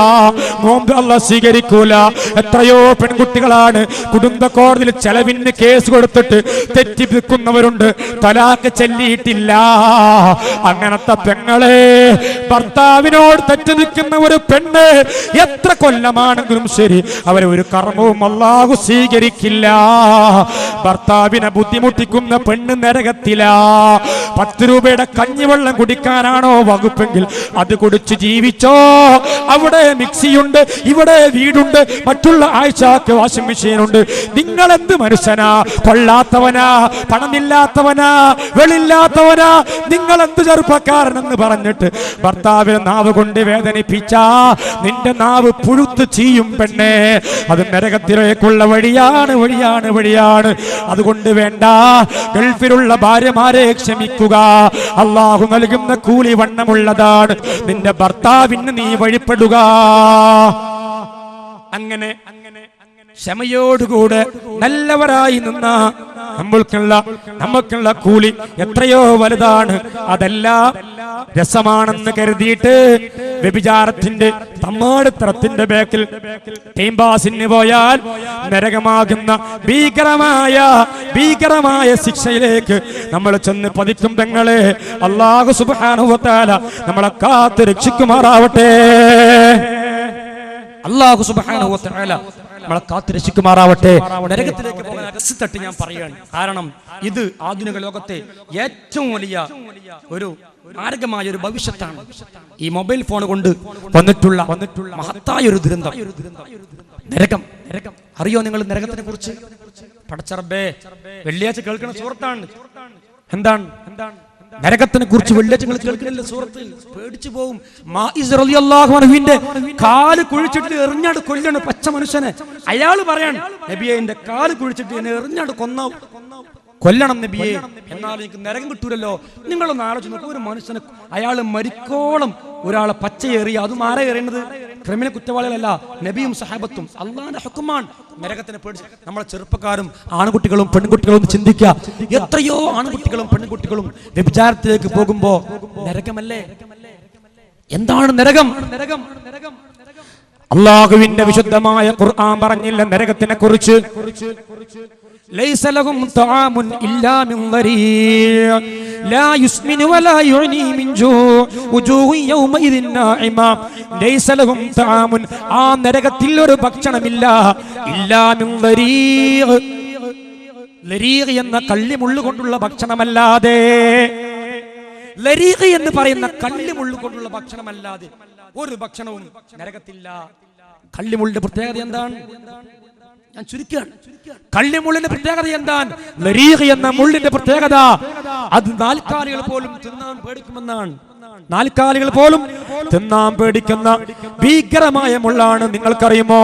നോമ്പ് അല്ലാഹു സ്വീകരിക്കൂല. എത്രയോ പെൺകുട്ടികളാണ് കുടുംബ കോടതിയിൽ ചെലവിന് കേസ് കൊടുത്തിട്ട് തെറ്റി നിൽക്കുന്നവരുണ്ട്, തലാഖ് ചൊല്ലിയിട്ടില്ല. അങ്ങനത്തെ പെങ്ങളെ, ഭർത്താവിനോട് തെറ്റി നിൽക്കുന്ന ഒരു പെണ്ണ് എത്ര കൊല്ലമാണെങ്കിലും ശരി, അവരെ ഒരു കർമ്മവും അല്ലാഹു സ്വീകരിക്കില്ല. ഭർത്താവിനെ ബുദ്ധിമുട്ടിക്കുന്ന പെണ്ണ് നരകത്തിലാ. 10 രൂപയുടെ കഞ്ഞിവെള്ളം കുടിക്കാനാണോ വകുപ്പെങ്കിൽ അത് കുടിച്ച് ജീവിച്ചോ. അവിടെ മിക്സിയുണ്ട്, ഇവിടെ വീടുണ്ട്, മറ്റുള്ള ആഴ്ചക്ക് വാഷിംഗ് മെഷീൻ ഉണ്ട്. നിങ്ങൾ എന്ത് മനുഷ്യനാ? കൊള്ളാത്തവനാ, പണമില്ലാത്തവനാ, വെളില്ലാത്തവനാ, നിങ്ങൾ എന്ത് ചെറുപ്പക്കാരനെന്ന് പറഞ്ഞിട്ട് ഭർത്താവിനെ നാവ് കൊണ്ട് വേദനിപ്പിച്ച നിന്റെ നാവ് പുഴുത്ത് ചെയ്യും പെണ്ണേ. അത് നരകത്തിലേക്കുള്ള വഴിയാണ്, വഴിയാണ്, വഴിയാണ്. അതുകൊണ്ട് വേണ്ട, ഗൾഫിലുള്ള ഭാര്യമാരെ ക്ഷമിക്കുക. അള്ളാഹു നൽകുന്ന കൂലി വണ്ണമുള്ളതാണ്. നിന്റെ ഭർത്താവിന് നീ വഴിപ്പെടുക. അങ്ങനെ ക്ഷമയോടുകൂടെ നല്ലവരായി നിന്ന നമുക്കുള്ള കൂലി എത്രയോ വലുതാണ്. അതെല്ലാം രസമാണെന്ന് കരുതിയിട്ട് വ്യഭിചാരത്തിന്റെ തമ്മാടിത്തരത്തിന്റെ ബേക്കിൽ ടൈം പാസിന് പോയാൽ നരകമാകുന്ന ഭീകരമായ ശിക്ഷയിലേക്ക് നമ്മൾ ചെന്ന് പതിക്കും. പെങ്ങളെ, അല്ലാഹു സുബ്ഹാനഹു വ തആല നമ്മളെ കാത്ത് രക്ഷിക്കുമാറാവട്ടെ. അല്ലാഹു സുബ്ഹാനഹു വ തആല നമ്മളെ കാത്ത് രക്ഷിക്കുമാറാവട്ടെ. നരകത്തിലേക്ക് പോകാൻ രസത്തട്ട് ഞാൻ പറയുകയാണ്. കാരണം ഇത് ആധുനിക ലോകത്തെ ഏറ്റവും വലിയ ഒരു മാരകമായ ഒരു ഭവിഷ്യത്താണ്. ഈ മൊബൈൽ ഫോൺ കൊണ്ട് വന്നിട്ടുള്ള മഹത്തായ ഒരു ദുരന്തം നരകം. അറിയോ നിങ്ങൾ നരകത്തിനെ കുറിച്ച്? പടച്ചറബേ, വെള്ളിയാഴ്ച കേൾക്കുന്ന സൂറത്താണ്. എന്താണ് നരകത്തിനെ കുറിച്ച് വെള്ളിയാഴ്ച നിങ്ങൾ കേൾക്കുന്നില്ല സൂറത്ത്? പേടിച്ചു പോകും. മാഇസ് റളിയല്ലാഹു അൻഹുവിന്റെ കാല് കുഴിച്ചിട്ട് എറിഞ്ഞാട് കൊല്ലണം പച്ച മനുഷ്യനെ. അയാൾ പറയാണ്, നബിയെ എന്റെ കാല് കുഴിച്ചിട്ട് എന്നെ എറിഞ്ഞാട് കൊല്ലണം നബിയെ, എന്നാൽ എനിക്ക് നരകം കിട്ടൂലല്ലോ. നിങ്ങളൊന്ന് ആലോചിച്ച് നോക്കൂ, ഒരു മനുഷ്യനെ അയാൾ മരിക്കോളം ഒരാളെ പച്ചയേറിയ, അതും ആരെ എറിയുന്നത്? ക്രിമിനൽ കുറ്റവാളികളല്ല, നബിയും സഹാബത്തും. അള്ളാന്റെ ഹുക്കുമാണ്. നരകത്തിനെ പേടിച്ച് നമ്മളെ ചെറുപ്പക്കാരും ആൺകുട്ടികളും പെൺകുട്ടികളും ചിന്തിക്കുക. എത്രയോ ആൺകുട്ടികളും പെൺകുട്ടികളും വ്യഭിചാരത്തിലേക്ക് പോകുമ്പോ നരകമല്ലേ? എന്താണ് നരകം? അല്ലാഹുവിന്റെ വിശുദ്ധമായ ഖുർആൻ പറഞ്ഞില്ല നരകത്തിനെ കുറിച്ച്. ലൈസ ലഹും തആമുൻ ഇല്ലാ മിൻ ദരീഅ ലാ യുസ്മിനു വലാ യുഗ്നി മിൻ ജൂ വുജൂഹു യൗമഇദിൻ നാഇമ. ലൈസ ലഹും തആമുൻ, ആ നരകത്തിൽ ഒരു ഭക്ഷണമില്ല. ഇല്ലാ മിൻ ദരീഅ, ലരീഖ് എന്ന കള്ളിമുള്ളു കൊണ്ടുള്ള ഭക്ഷണമല്ലാതെ, ലരീഖ് എന്ന് പറയുന്ന കള്ളിമുള്ളു കൊണ്ടുള്ള ഭക്ഷണമല്ലാതെ ഒരു ഭക്ഷണവും നരകത്തില്ല. കള്ളിമുള്ളിന്റെ പ്രത്യേകത എന്താണ്? ഞാൻ ചുരുക്കുകയാണ്. കള്ളിമുള്ളിന്റെ പ്രത്യേകത എന്താണ്? ലരീഖ് എന്ന മുള്ളിന്റെ പ്രത്യേകത അത് നാൽക്കാലികൾ പോലും തിന്നാൻ പേടിക്കുമെന്നാണ്. നാൽക്കാലികൾ പോലും തിന്നാൻ പേടിക്കുന്ന ഭീകരമായ മുള്ളാണ്. നിങ്ങൾക്കറിയുമോ,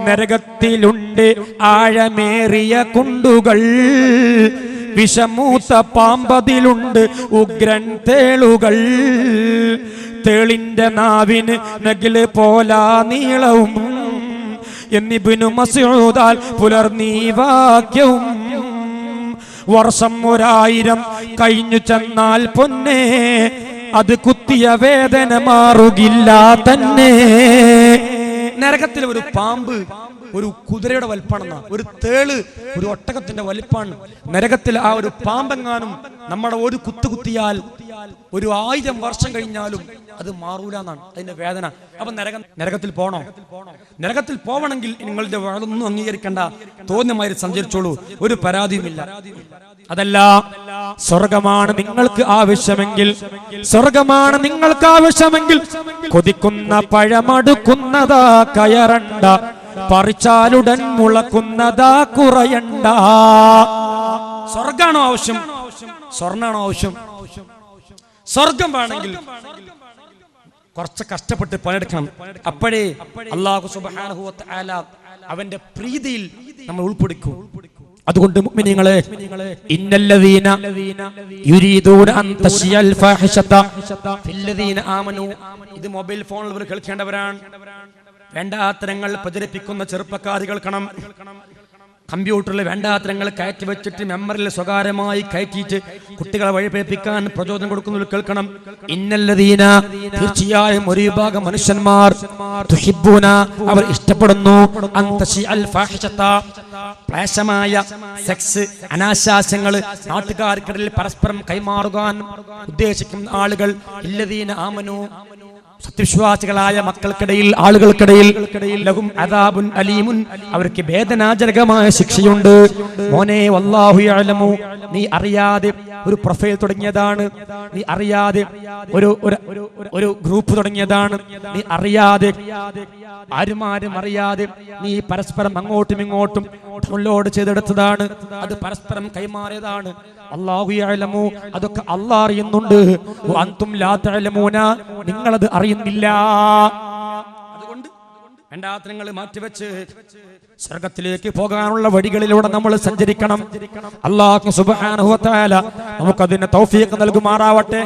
നരകത്തിലുണ്ട് ആഴമേറിയ കുണ്ടുകൾ, വിഷമൂത്ത പാമ്പതിലുണ്ട് ഉഗ്രൻ തേളുകൾ, തേളിന്റെ നാവിന് നഗില് പോലാ നീളവും എന്നിബ്നു മസ്ഊദാൽ പുലർന്നീ വാക്യവും. വർഷം 1000 കഴിഞ്ഞു ചെന്നാൽ പൊന്നെ, അത് കുത്തിയ വേദന മാറുകില്ല തന്നെ. നരകത്തിലെ ഒരു പാമ്പ് ഒരു കുതിരയുടെ വലിപ്പാണെന്ന, ഒരു തേള് ഒരു ഒട്ടകത്തിന്റെ വലിപ്പാണ്. നരകത്തിൽ ആ ഒരു പാമ്പെങ്ങാനും നമ്മുടെ ഒരു കുത്തിയാൽ 1000 വർഷം കഴിഞ്ഞാലും അത് മാറൂല എന്നാണ് അതിന്റെ വേദന. അപ്പൊ നരകത്തിൽ പോണോ? നരകത്തിൽ പോവണമെങ്കിൽ നിങ്ങളുടെ ഒന്നും അംഗീകരിക്കേണ്ട, തോന്നുമായി സഞ്ചരിച്ചോളൂ, ഒരു പരാതിയുമില്ല. അതല്ല, സ്വർഗമാണ് നിങ്ങൾക്ക് ആവശ്യമെങ്കിൽ, സ്വർഗമാണ് നിങ്ങൾക്ക് ആവശ്യമെങ്കിൽ കൊതിക്കുന്ന പഴമടുക്കുന്നതാ കയറണ്ട, പറിച്ചാലുടൻ മുളക്കുന്നതാ കുറയണ്ട. സ്വർഗാണോ ആവശ്യം? സ്വർണ്ണാണോ ആവശ്യം? സ്വർഗം വേണമെങ്കിൽ കുറച്ച് കഷ്ടപ്പെട്ട് പണിയെടുക്കണം. അപ്പോഴേ അല്ലാഹു സുബ്ഹാനഹു വ തആല അവന്റെ പ്രീതിയിൽ നമ്മൾ ഉൾപ്പെടുക്കൂ. അതുകൊണ്ട് മുഅ്മിനീങ്ങളെ, ഇന്നല്ലദീന യുരീദൂന അൻ തശിയൽ ഫാഹിഷത ഫില്ലദീന ആമനു. ഇത് മൊബൈൽ ഫോണിൽ ഇവർ കേൾക്കേണ്ടവരാണ്. വേണ്ടാത്തരങ്ങൾ പ്രചരിപ്പിക്കുന്ന ചെറുപ്പക്കാർ കേൾക്കണം. കമ്പ്യൂട്ടറിൽ വേണ്ടാത്തരങ്ങൾ കയറ്റി വെച്ചിട്ട് മെമ്മറിയിൽ സ്വകാര്യമായി കയറ്റിയിട്ട് കുട്ടികളെ വഴിപേപ്പിക്കാൻ പ്രചോദനം കൊടുക്കുന്നവർ കേൾക്കണം. ഇന്നല്ലദീന, തീർച്ചയായും ഒരു വിഭാഗം മനുഷ്യന്മാർ, തുഹിബ്ബൂന, അവർ ഇഷ്ടപ്പെടുന്നു, അൻ തശിഅൽ ഫാഹിഷത, ക്ലേശമായ സെക്സ്, അനാശാസ്യങ്ങൾ നാട്ടുകാർക്കിടയിൽ പരസ്പരം കൈമാറുവാൻ ഉദ്ദേശിക്കുന്ന ആളുകൾ. ഇല്ലദീന ആമനു, സത്യവിശ്വാസികളായ മക്കൾക്കിടയിൽ, ആളുകൾക്കിടയിൽ, ലഹും അദാബുൻ അലീമുൻ, അവർക്ക് വേദനാജനകമായ ശിക്ഷയുണ്ട്. മോനെ, വല്ലാഹു യഅലമു, നീ അറിയാതെ ഒരു പ്രൊഫൈൽ തുടങ്ങിയതാണ്, നീ അറിയാതെ ഒരു ഗ്രൂപ്പ് തുടങ്ങിയതാണ്, നീ അറിയാതെ ആരും അറിയാതെ നീ പരസ്പരം അങ്ങോട്ടും ഇങ്ങോട്ടും ഡൗൺലോഡ് ചെയ്തെടുത്തതാണ്, അത് പരസ്പരം കൈമാറിയതാണ്. അല്ലാഹു യഅലമു, അതൊക്കെ അല്ലാഹ് അറിയുന്നുണ്ട്. വഅൻതും ലാ തഅലമൂന, നിങ്ങളത് അറിയുന്നില്ല. അതുകൊണ്ട് വേണ്ടാത്തരങ്ങൾ മാറ്റിവെച്ച് സ്വർഗത്തിലേക്ക് പോകാനുള്ള വഴികളിലൂടെ നമ്മൾ സഞ്ചരിക്കണം. അല്ലാഹു സുബ്ഹാനഹു വ തആല നമുക്കതിന് തൗഫീഖ് നൽകുമാറാവട്ടെ.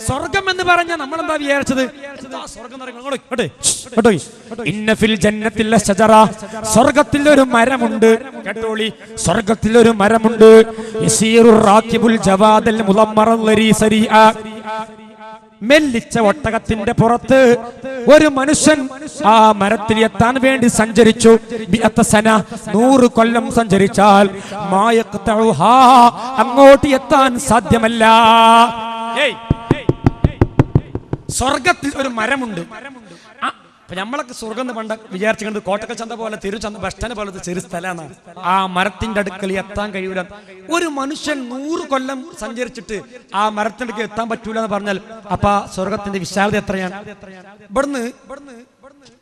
സ്വർഗം എന്ന് പറഞ്ഞാൽ നമ്മൾ എന്താ വിചാരിച്ചത്? ഇന്ന ഫിൽ ജന്നത്തിൽ ലശജറ, സ്വർഗത്തിൽ ഒരു മരമുണ്ട്. കേട്ടോളി, സ്വർഗത്തിൽ ഒരു മരമുണ്ട്. യസീറുർ റാകിബുൽ ജവാദൽ മുളമ്മറൽ ലരീസരിആ, മെല്ലിച്ച ഒട്ടകത്തിന്റെ പുറത്ത് ഒരു മനുഷ്യൻ ആ മരത്തിൽ എത്താൻ വേണ്ടി സഞ്ചരിച്ചു. 100 കൊല്ലം സഞ്ചരിച്ചാൽ അങ്ങോട്ട് എത്താൻ സാധ്യമല്ല. സ്വർഗത്തിൽ ഒരു മരമുണ്ട്. നമ്മളൊക്കെ സ്വർഗം എന്ന് പണ്ട് വിചാരിച്ചുകൊണ്ട് കോട്ടക്കൽ ചന്ത പോലെ തിരുചന്ത ബസ് സ്റ്റാൻഡ് പോലത്തെ ചെറിയ സ്ഥലമാണ്. ആ മരത്തിന്റെ അടുക്കൽ എത്താൻ കഴിയൂല. ഒരു മനുഷ്യൻ 100 കൊല്ലം സഞ്ചരിച്ചിട്ട് ആ മരത്തിന്റെ അടുക്കൽ എത്താൻ പറ്റൂല എന്ന് പറഞ്ഞാൽ അപ്പൊ സ്വർഗത്തിന്റെ വിശാലത എത്രയാണ്? ഇവിടുന്ന്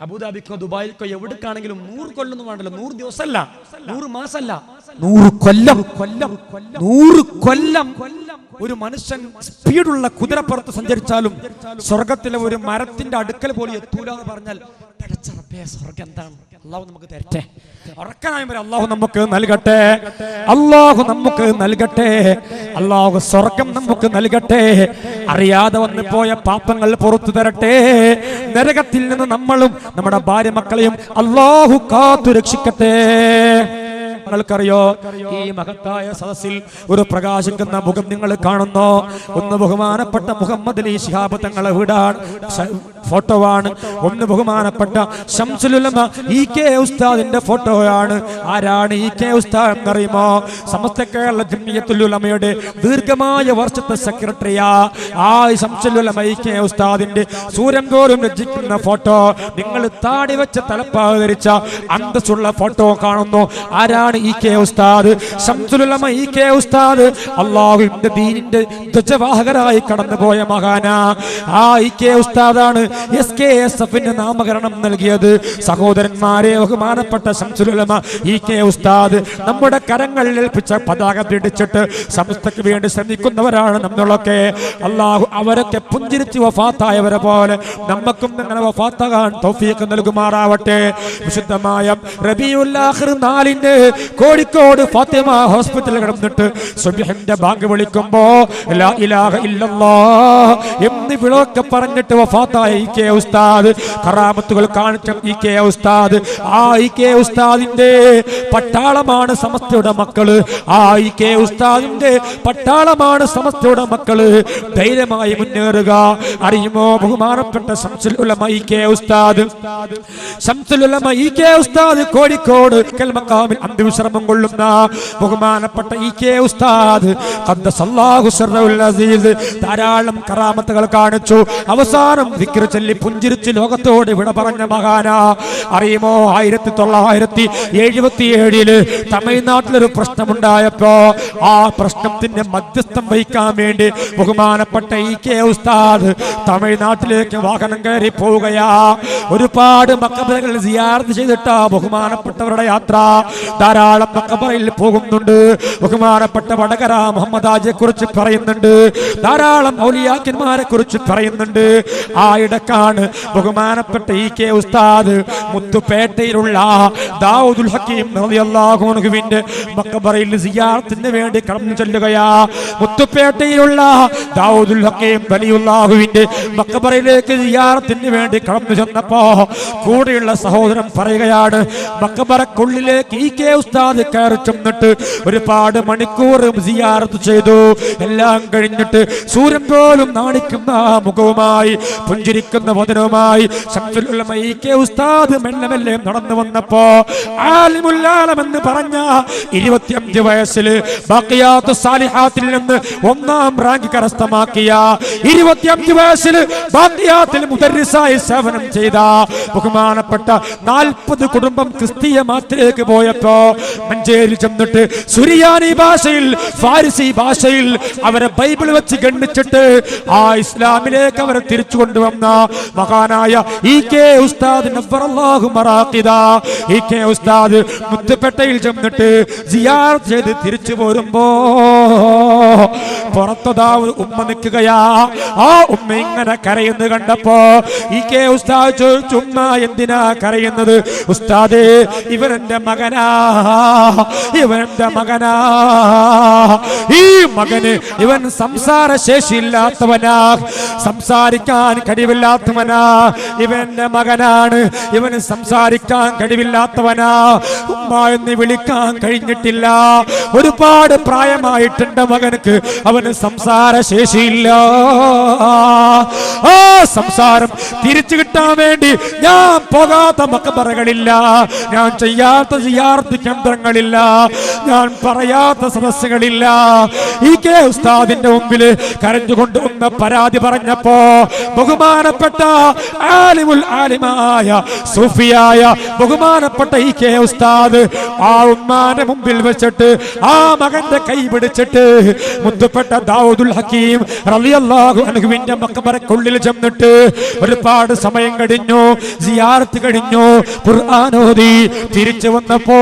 അബുദാബിക്കോ ദുബായിക്കോ എവിടേക്കാണെങ്കിലും 100 കൊല്ലം ഒന്നും വേണ്ടല്ലോ. 100 ദിവസമല്ല, 100 മാസമല്ല, 100 കൊല്ലം ഒരു മനുഷ്യൻ സ്പീഡുള്ള കുതിരപ്പുറത്ത് സഞ്ചരിച്ചാലും സ്വർഗത്തിലെ ഒരു മരത്തിന്റെ അടുക്കൽ പോലും എത്തൂല എന്ന് പറഞ്ഞാൽ സ്വർഗം എന്താണ്? അള്ളാഹു നമുക്ക് തരട്ടെ. ഉറക്കനായ അള്ളാഹു നമുക്ക് നൽകട്ടെ. അള്ളാഹു നമുക്ക് നൽകട്ടെ. അള്ളാഹു സ്വർഗം നമുക്ക് നൽകട്ടെ. അറിയാതെ വന്നു പോയ പാപങ്ങൾ പുറത്തു തരട്ടെ. നരകത്തിൽ നിന്ന് നമ്മളും നമ്മുടെ ഭാര്യ മക്കളെയും അള്ളാഹു കാത്തു രക്ഷിക്കട്ടെ. നിങ്ങൾക്കറിയോ, ഈ മഹത്തായ സദസ്സിൽ ഒരു പ്രകാശിക്കുന്ന മുഖം നിങ്ങൾ കാണുന്നോ? ഒന്ന് ബഹുമാനപ്പെട്ട മുഹമ്മദ് അലി ശിഹാബ് തങ്ങളെ വീടാണ്, ഫോട്ടോവാണ്. ഒന്ന് ബഹുമാനപ്പെട്ട ശംസുൽ ഉലമ ഇ.കെ. ഉസ്താദിന്റെ ഫോട്ടോയാണ്. ആരാണ് ഇ.കെ. ഉസ്താദ് എന്നറിയുമോ? സമസ്ത കേരള ജംഇയ്യത്തുൽ ഉലമയുടെ ദീർഘമായ വർഷത്തെ സെക്രട്ടറിയാ. ആ ശംസുൽ ഉലമ ഇ.കെ. ഉസ്താദിന്റെ സൂര്യൻ തോറും രചിക്കുന്ന ഫോട്ടോ, നിങ്ങൾ താടി വെച്ച തലപ്പാവ് ധരിച്ച അന്തസ്സുള്ള ഫോട്ടോ കാണുന്നു. ആരാണ് ഇ.കെ. ഉസ്താദ്? ശംസുൽ ഉലമ ഇ.കെ. ഉസ്താദ് അല്ലാഹുവിന്റെ ദീനിന്റെ ധ്വജവാഹകരായി കടന്നുപോയ മഹാനാ. ആ ഇ.കെ. ഉസ്താദാണ് SKSF-ന് നാമകരണം നൽകിയത്. സഹോദരന്മാരെ, ബഹുമാനപ്പെട്ട ശംസുൽ ഉലമ ഇ.കെ. ഉസ്താദ് നമ്മുടെ കരങ്ങളിൽ ഏൽപ്പിച്ച പതാക പിടിച്ചിട്ട് സമസ്തയ്ക്ക് വേണ്ടി ശ്രമിക്കുന്നവരാണ് നമ്മളൊക്കെ. അല്ലാഹു അവരൊക്കെ പുഞ്ചിരിച്ച് വഫാത്തായവരെ പോലെ നമുക്കും അങ്ങനെ വഫാത്താകാൻ തൗഫീഖ് നൽകുമാറാവട്ടെ. വിശുദ്ധമായ റബീഉൽ ആഖിർ 4-ന് കോഴിക്കോട് ഫാത്തിമ ഹോസ്പിറ്റലിൽ കിടന്നിട്ട് സുബ്ഹിന്റെ ബാങ്ക് വിളിക്കുമ്പോ ലാ ഇലാഹ ഇല്ലല്ലാഹ് എന്ന് വിളൊക്കെ പറഞ്ഞിട്ട് വഫാത്തായ ഇ.കെ. ഉസ്താദ്, കറാമത്തുകൾ കാണിച്ച ഇ.കെ. ഉസ്താദ്. ആ ഇ.കെ. ഉസ്താദിന്റെ പട്ടാളമാണ് സമസ്തയുടെ മക്കള്. ആ ഇ.കെ. ഉസ്താദിന്റെ പട്ടാളമാണ് സമസ്തയുടെ മക്കള്. ധൈര്യമായി മുന്നേറുക. അറിയുമോ ബഹുമാനപ്പെട്ട ശംസുൽ ഉലമ ഇ.കെ. ഉസ്താദ്? ശംസുൽ ഉലമ ഇ.കെ. ഉസ്താദ് കോഴിക്കോട് മഖാമിൽ അന്ത്യവിശ്രമം കൊള്ളുന്ന ബഹുമാനപ്പെട്ട ഇ.കെ. ഉസ്താദ് ഖദ്ദസല്ലാഹു സിർറഹുൽ അസീസ് ധാരാളം കറാമത്തുകൾ കാണിച്ചു. അവസാനം ദിക്ർ ചൊല്ലി പുഞ്ചിരിച്ച് ലോകത്തോട് വിട പറഞ്ഞ മഹാനാ. അറിയുമോ 1977 തമിഴ്നാട്ടിലൊരു പ്രശ്നമുണ്ടായപ്പോ ആ പ്രശ്നത്തിന്റെ മധ്യസ്ഥം വഹിക്കാൻ വേണ്ടി ബഹുമാനപ്പെട്ട ഇ.കെ. ഉസ്താദ് തമിഴ്നാട്ടിലേക്ക് വാഹനം കയറി പോവുകയാ. ഒരുപാട് മഖബറകൾ സിയാറത്ത് ചെയ്തിട്ടാ ബഹുമാനപ്പെട്ടവരുടെ യാത്ര. ധാരാളം മഖബറയിൽ പോകുന്നുണ്ട്. ബഹുമാനപ്പെട്ട വടകര മുഹമ്മദ് ആജിയെ കുറിച്ച് പറയുന്നുണ്ട്. ധാരാളം ഔലിയാക്കന്മാരെ കുറിച്ച് പറയുന്നുണ്ട്. ആ ഇടക്കാണ് ബഹുമാനപ്പെട്ട ഇ.കെ. ഉസ്താദ് മുത്തുപേട്ടയിലുള്ള ദാവൂദുൽ ഹക്കീം റളിയല്ലാഹു അൻഹുവിന്റെ മഖബറയിൽ സിയാറത്തിന് വേണ്ടി കടന്നു ചെല്ലുകയാ. മുത്തുപേട്ടയിലുള്ള ദാവൂദുൽ ഹക്കീം വലിയുല്ലാഹുവിന്റെ മഖബറയിലേക്ക് സിയാറത്തിന് വേണ്ടി കടന്നു ചെന്നപ്പോ കൂടെയുള്ള സഹോദരൻ പറയുകയാണ്, മഖബറക്കുള്ളിലേക്ക് ഇ.കെ. ഉസ്താദ് കയറി ചെന്നിട്ട് ഒരുപാട് മണിക്കൂർ സിയാറത്ത് ചെയ്തു. എല്ലാം കഴിഞ്ഞിട്ട് സൂര്യൻ പോലും നാണിക്കുന്ന മുഖവുമായി പുഞ്ചിരിക്കുന്ന വദനവുമായി ശംസുൽ ഉലമ ഇ.കെ. ഉസ്താദ് മെല്ലെ മെല്ലെ നടന്നു വന്നപ്പോ ആലിമുൽ ആലം എന്ന് പറഞ്ഞ 25 വയസ്സിൽ ബഖിയാത്തു സാലിഹാത്തിൽ നിന്ന് 1ാം റാങ്ക് കരസ്ഥമാക്കിയ 25 വയസ്സിൽ ബഖിയാത്തിൽ മുദർരിസായി സേവനം ചെയ്ത ബഹുമാനപ്പെട്ട 40 കുടുംബം ക്രിസ്തീയ മതത്തിലേക്ക് പോയപ്പോ മഞ്ചേരി ചെന്നിട്ട് സുറിയാനി ഭാഷയിൽ ഫാരിസി ഭാഷയിൽ അവരെ ബൈബിൾ വെച്ച് ഗണ്ണിച്ചിട്ട് ആ ഇസ്ലാമിലേക്ക് അവരെ തിരിച്ചു കൊണ്ടുവന്ന മഹാനായ ഇ.കെ. ഉസ്താദ് നവ്വറല്ലാഹു മറാഖിദ ഇ.കെ. ഉസ്താദ് മുത്തുപേട്ടയിൽ ചെന്നിട്ട് സിയാറത്ത് ചെയ്ത് തിരിച്ചു പോരുമ്പോ പുറത്തതാ ഉമ്മ നിൽക്കുകയാ. ആ ഉമ്മ ഇങ്ങനെ കരയുന്നു കണ്ടപ്പോ ഇ.കെ. ഉസ്താദ് ചോദിച്ചു, ഉമ്മ എന്തിനാ കരയുന്നത്? ഉസ്താദേ, ഇവനെന്റെ മകനാ, ഇവനെന്റെ മകനാ. ഈ മകന് ഇവൻ സംസാര ശേഷിയില്ലാത്തവനാ, സംസാരിക്കാൻ കഴിവില്ലാത്തവനാ. ഇവന്റെ മകനാണ്, ഇവന് സംസാരിക്കാൻ കഴിവില്ലാത്തവനാ. ഉമ്മ എന്ന് വിളിക്കാൻ കഴിഞ്ഞിട്ടില്ല. ഒരുപാട് പ്രായമായിട്ടുണ്ട് മകനക്ക്, അവന് സംസാര ശേഷിയില്ല. ആ സംസാരം തിരിച്ചു കിട്ടാൻ വേണ്ടി ഞാൻ പോകാത്ത മക്ബറകളില്ല, ഞാൻ ചെയ്യാത്ത സിയാറത്ത് കേന്ദ്രങ്ങളില്ല, ഞാൻ പറയാത്ത സദസ്സുകളില്ല. ഇ.കെ. ഉസ്താദിന്റെ മുമ്പിൽ കരഞ്ഞുകൊണ്ട് ഒന്ന് പരാതി പറഞ്ഞപ്പോ ബഹുമാനപ്പെട്ട ആലിമുൽ ആലിമായ സൂഫിയായ ബഹുമാനപ്പെട്ട ഇ.കെ. ഉസ്താദ് ആ ഉമ്മാന്റെ മുമ്പിൽ വെച്ചിട്ട് ആ മകന്റെ കൈ പിടിച്ചിട്ട് മുത്തുപ്പെട്ട ദാവൂദുൽ ഹക്കീം റളിയല്ലാഹു അൻഹുവിന്റെ മക്ബറക്കുള്ളിൽ ചെന്നിട്ട് ഒരുപാട് സമയം കഴിഞ്ഞു, സിയാറത്ത് കഴിഞ്ഞു, ഖുർആൻ ഓതി തിരിച്ചു വന്നപ്പോ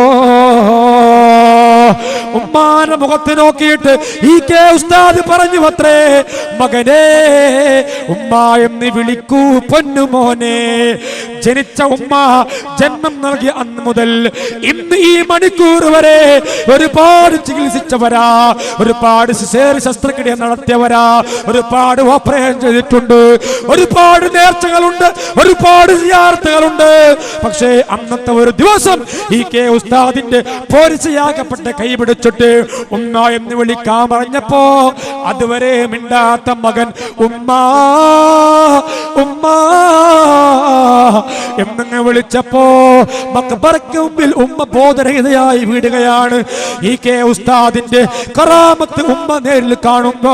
ഉമ്മാന്റെ മുഖത്ത് നോക്കിയിട്ട് ഇ.കെ. ഉസ്താദ് പറഞ്ഞു അത്രേ, മകനെ ഉമ്മ എന്ന് വിളിക്കൂ പൊന്നുമോനെ. ജനിച്ച ഉമ്മ ജന്മം നൽകിയ അന്ന് മുതൽ ഇന്ന് ഈ മണിക്കൂർ വരെ ഒരുപാട് ചികിത്സിച്ചവരാ, ഒരുപാട് ശസ്ത്രക്രിയ നടത്തിയവരാ, ഒരുപാട് ഓപ്പറേഷൻ ചെയ്തിട്ടുണ്ട്, ഒരുപാട് നേർച്ചകളുണ്ട്, ഒരുപാട് സിയാറത്തുകളുണ്ട്. പക്ഷേ അന്നത്തെ ഒരു ദിവസം ഇ.കെ. ഉസ്താദിന്റെ പോരിച്ചയാകപ്പെട്ട കൈ പിടിച്ചിട്ട് ഉമ്മ എന്ന് വിളിക്കാൻ പറഞ്ഞപ്പോ അതുവരെ മിണ്ടാത്ത മകൻ ഉമ്മ ഉമ്മ എന്നങ്ങ് വിളിച്ചപ്പോ മക്ബറയ്ക്ക് മുമ്പിൽ ഉമ്മ ബോധരഹിതയായി വീടുകയാണ്. ഇ.കെ. ഉസ്താദിന്റെ കറാമത്ത് ഉമ്മ നേരിൽ കാണുമ്പോ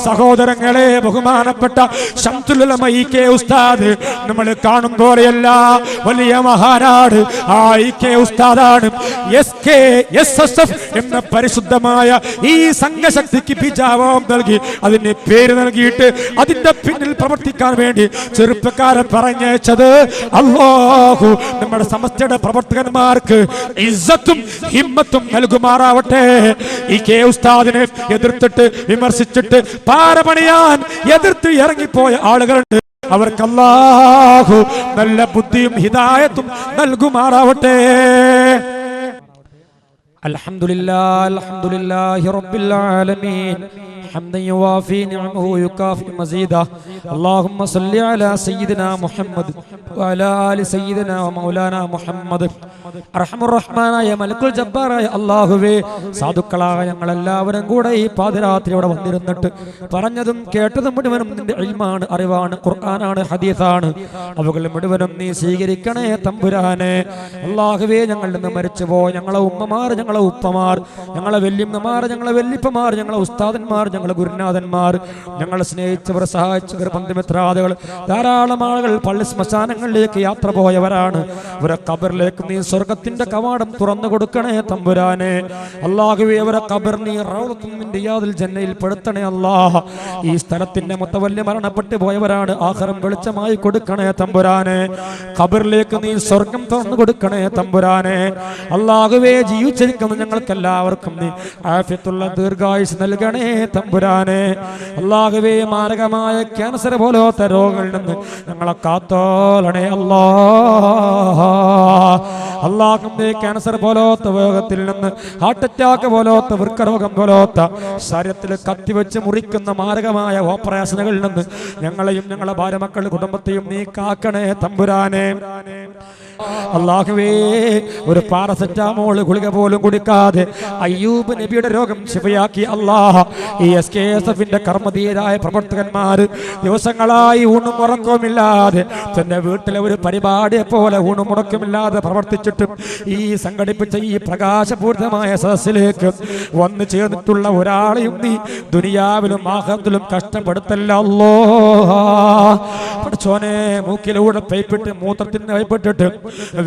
സഹോദരങ്ങളെ, ബഹുമാനപ്പെട്ട ശംസുൽ ഉലമ ഇ.കെ. ഉസ്താദ് നമ്മൾ കാണും പോലെയല്ല, വലിയ മഹാനാട്. ആ ഇ.കെ. ഉസ്താദാണ് SKSSF എന്ന പരിശുദ്ധമായ ഈ സംഘശക്തിക്ക് ബീജാവം നൽകി, അതിന് പേര് നൽകിയിട്ട് അതിന്റെ പിന്നിൽ പ്രവർത്തിക്കാൻ വേണ്ടി ചെറുപ്പക്കാരെ പറഞ്ഞയച്ചത്. അല്ലാഹു നമ്മുടെ സമസ്തയുടെ പ്രവർത്തകന്മാർക്ക് ഇസ്സത്തും ഹിമ്മത്തും നൽകുമാറാവട്ടെ. ഇ.കെ. ഉസ്താദിനെ എതിർത്തിട്ട് വിമർശിച്ചിട്ട് പാരപണിയാൻ എതിർത്ത് ഇറങ്ങിപ്പോയ ആളുകളുണ്ട്. അവർക്ക് അല്ലാഹു നല്ല ബുദ്ധിയും ഹിദായത്തും നൽകുമാറാവട്ടെ. അൽഹംദുലില്ലാഹി റബ്ബിൽ ആലമീൻ حمدا يوافي نعمه ويكافئ مزيدا اللهم صل على سيدنا محمد وعلى آل سيدنا ومولانا محمد അർഹമുർ റഹ്മാനായ മലക്കുൽ ജബ്ബാറായ അല്ലാഹുവേ, സാധുക്കളായ ഞങ്ങളെല്ലാവരും കൂടെ ഈ പാതിരാത്രി ഇവിടെ വന്നിരുന്നിട്ട് പറഞ്ഞതും കേട്ടതും മുഴുവനും നിന്റെ ഇൽമാണ്, അറിവാണ്, ഖുർആനാണ്, ഹദീസാണ്. അവകൾ മുഴുവനും നീ സ്വീകരിക്കണേ തമ്പുരാനെ. അല്ലാഹുവേ, ഞങ്ങളിൽ നിന്ന് മരിച്ചുപോയ ഞങ്ങളെ ഉമ്മമാർ, ഞങ്ങളെ ഉപ്പമാർ, ഞങ്ങളെ വല്യമ്മമാർ, ഞങ്ങളെ വല്യപ്പമാർ, ഞങ്ങളെ ഉസ്താദന്മാർ, ഞങ്ങളെ ഗുരുനാഥന്മാർ, ഞങ്ങളെ സ്നേഹിച്ചവർ, സഹായിച്ചവർ, ബന്ധുമിത്രാദികൾ, ധാരാളം ആളുകൾ പള്ളി ശ്മശാനങ്ങളിലേക്ക് യാത്ര പോയവരാണ്. ഇവരെ ഖബറിലേക്ക് നീ സ്വർഗത്തിന്റെ കവാടം തുറന്നു കൊടുക്കണേ തമ്പുരാനെ. അല്ലാഹുവേ, അവരെ ഖബർ നീ റൗളത്തുൻ മിൻ റിയാദിൽ ജന്നയിൽ പെടുത്തണേ അല്ലാഹ്. ഈ സ്ഥലത്തിന്റെ മുത്തവല്ലി മരണപ്പെട്ടു പോയവരാണ്, ആഖിറം വെളിച്ചമായി കൊടുക്കണേ തമ്പുരാനെ. ഖബറിലേക്ക് നീ സ്വർഗം തുറന്നു കൊടുക്കണേ തമ്പുരാനെ. അല്ലാഹുവേ, ജീവിച്ചിരിക്കുന്ന ഞങ്ങൾക്ക് എല്ലാവർക്കും നീ ആഫിയത്തുള്ള ദീർഘായുസ് നൽകണേ തമ്പുരാനെ. അല്ലാഹുവേ, മാരകമായ ക്യാൻസർ പോലത്തെ രോഗങ്ങളിൽ നിന്ന് ഞങ്ങളെ കാത്തോളണേ അല്ലാഹ്. അല്ലാഹുവേ, ക്യാൻസർ പോലത്തെ രോഗത്തിൽ നിന്ന്, ഹാർട്ട് അറ്റാക്ക് പോലത്തെ, വൃക്കരോഗം പോലത്തെ ശരീരത്തിൽ കത്തിവെച്ച് മുറിക്കുന്ന മാരകമായ ഓപ്പറേഷനുകളിൽ നിന്ന് ഞങ്ങളെയും ഞങ്ങളെ ഭാര്യ മക്കളുടെ കുടുംബത്തെയും നീ കാക്കണേ തമ്പുരാനെ. അല്ലാഹുവേ, ഒരു പാരസെറ്റാമോൾ ഗുളിക പോലും കുടിക്കാതെ അയ്യൂബ് നബിയുടെ രോഗം ശിഫയാക്കി അല്ലാഹ്. ഈ SKSFന്റെ കർമ്മധീരായ പ്രവർത്തകന്മാർ ദിവസങ്ങളായി ഊണും ഉറക്കവുമില്ലാതെ തന്റെ വീട്ടിലെ ഒരു പരിപാടിയെ പോലെ ഊണും ഉറക്കമില്ലാതെ പ്രവർത്തിച്ചിട്ട് പ്രവർത്തിച്ചിട്ട് ഈ സംഘടിപ്പിച്ച ഈ പ്രകാശപൂരിതമായ സദസ്സിലേക്ക് വന്നു ചേർന്നിട്ടുള്ള ഒരാളെയും നീ ദുനിയാവിലും ആഖിറത്തിലും കഷ്ടപ്പെടുത്തല്ല അല്ലാഹ്. പഠിച്ചോനെ, മൂക്കിലൂടെ പൈപ്പിട്ട് മൂത്രത്തിന് പൈപ്പിട്ടിട്ട്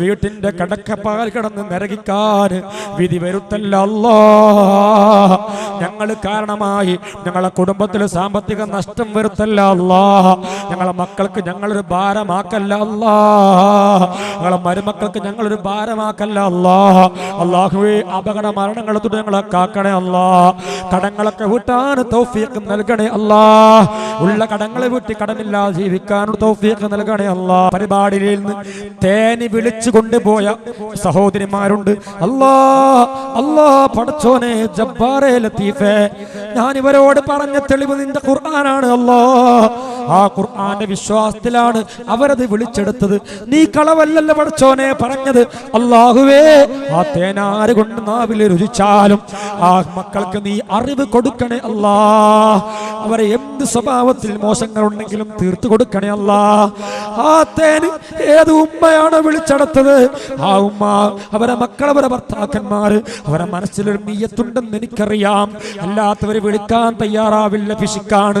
വീട്ടിന്റെ കടക്കപ്പാൽ കിടന്ന് നരകിക്കാൻ വിധി വരുത്തല്ല അല്ലാഹ്. ഞങ്ങൾ കാരണമായി ഞങ്ങളെ കുടുംബത്തിൽ സാമ്പത്തിക നഷ്ടം വരുത്തല്ല അല്ലാഹ്. ഞങ്ങളെ മക്കൾക്ക് ഞങ്ങളൊരു ഭാരമാക്കല്ല അല്ലാഹ്. ഞങ്ങളെ മരുമക്കൾക്ക് ഞങ്ങളൊരു ഭാരമാക്കല്ല അല്ലാഹ്. അല്ലാഹുവേ, അപകട മരണങ്ങളെ തൊട്ട് ഞങ്ങളെ കാക്കണേ അല്ലാഹ്. കടങ്ങളൊക്കെ വീട്ടാൻ തൗഫീഖ് നൽകണേ അല്ലാഹ്. ഉള്ള കടങ്ങളെ വീട്ടി കടമില്ലാതെ ജീവിക്കാനുള്ള തൗഫീഖ് നൽകണേ അല്ലാഹ്. പരിപാടിയിൽ നിന്ന് തേനി വിളിച്ചു കൊണ്ടുപോയ സഹോദരിമാരുണ്ട്. അല്ലാഹ് പടച്ചോനെ, ജബ്ബാറേ ലത്തീഫേ, ഞാൻ ഇവരോട് പറഞ്ഞ തെളിവ് നിന്റെ ഖുർആനാണ് അല്ലാഹ്. ആ ഖുർആന്റെ വിശ്വാസത്തിലാണ് അവരത് വിളിച്ചെടുത്തത്. നീ കളവല്ലല്ലോ പടച്ചോനെ പറഞ്ഞത്. അല്ലാഹുവേ, ആ തേനാര് കൊണ്ട് നാവിൽ രുചിച്ചാലും ആ മക്കൾക്ക് നീ അറിവ് കൊടുക്കണേ അല്ലാഹ്. അവരെ എന്ത് സ്വഭാവത്തിൽ മോശങ്ങളുണ്ടെങ്കിലും തീർത്തു കൊടുക്കണേ അല്ലാഹ്. ആ തേന് ഏത് ഉമ്മയാണോ വിളിച്ചെടുത്തത്, ആ ഉമ്മ, അവരെ മക്കൾ, അവരെ ഭർത്താക്കന്മാര്, അവരെ മനസ്സിലൊരു നീയത്തുണ്ടെന്ന് എനിക്കറിയാം. അല്ലാത്തവരെ വിളിക്കാൻ തയ്യാറാവില്ല, പിശുക്കാണ്.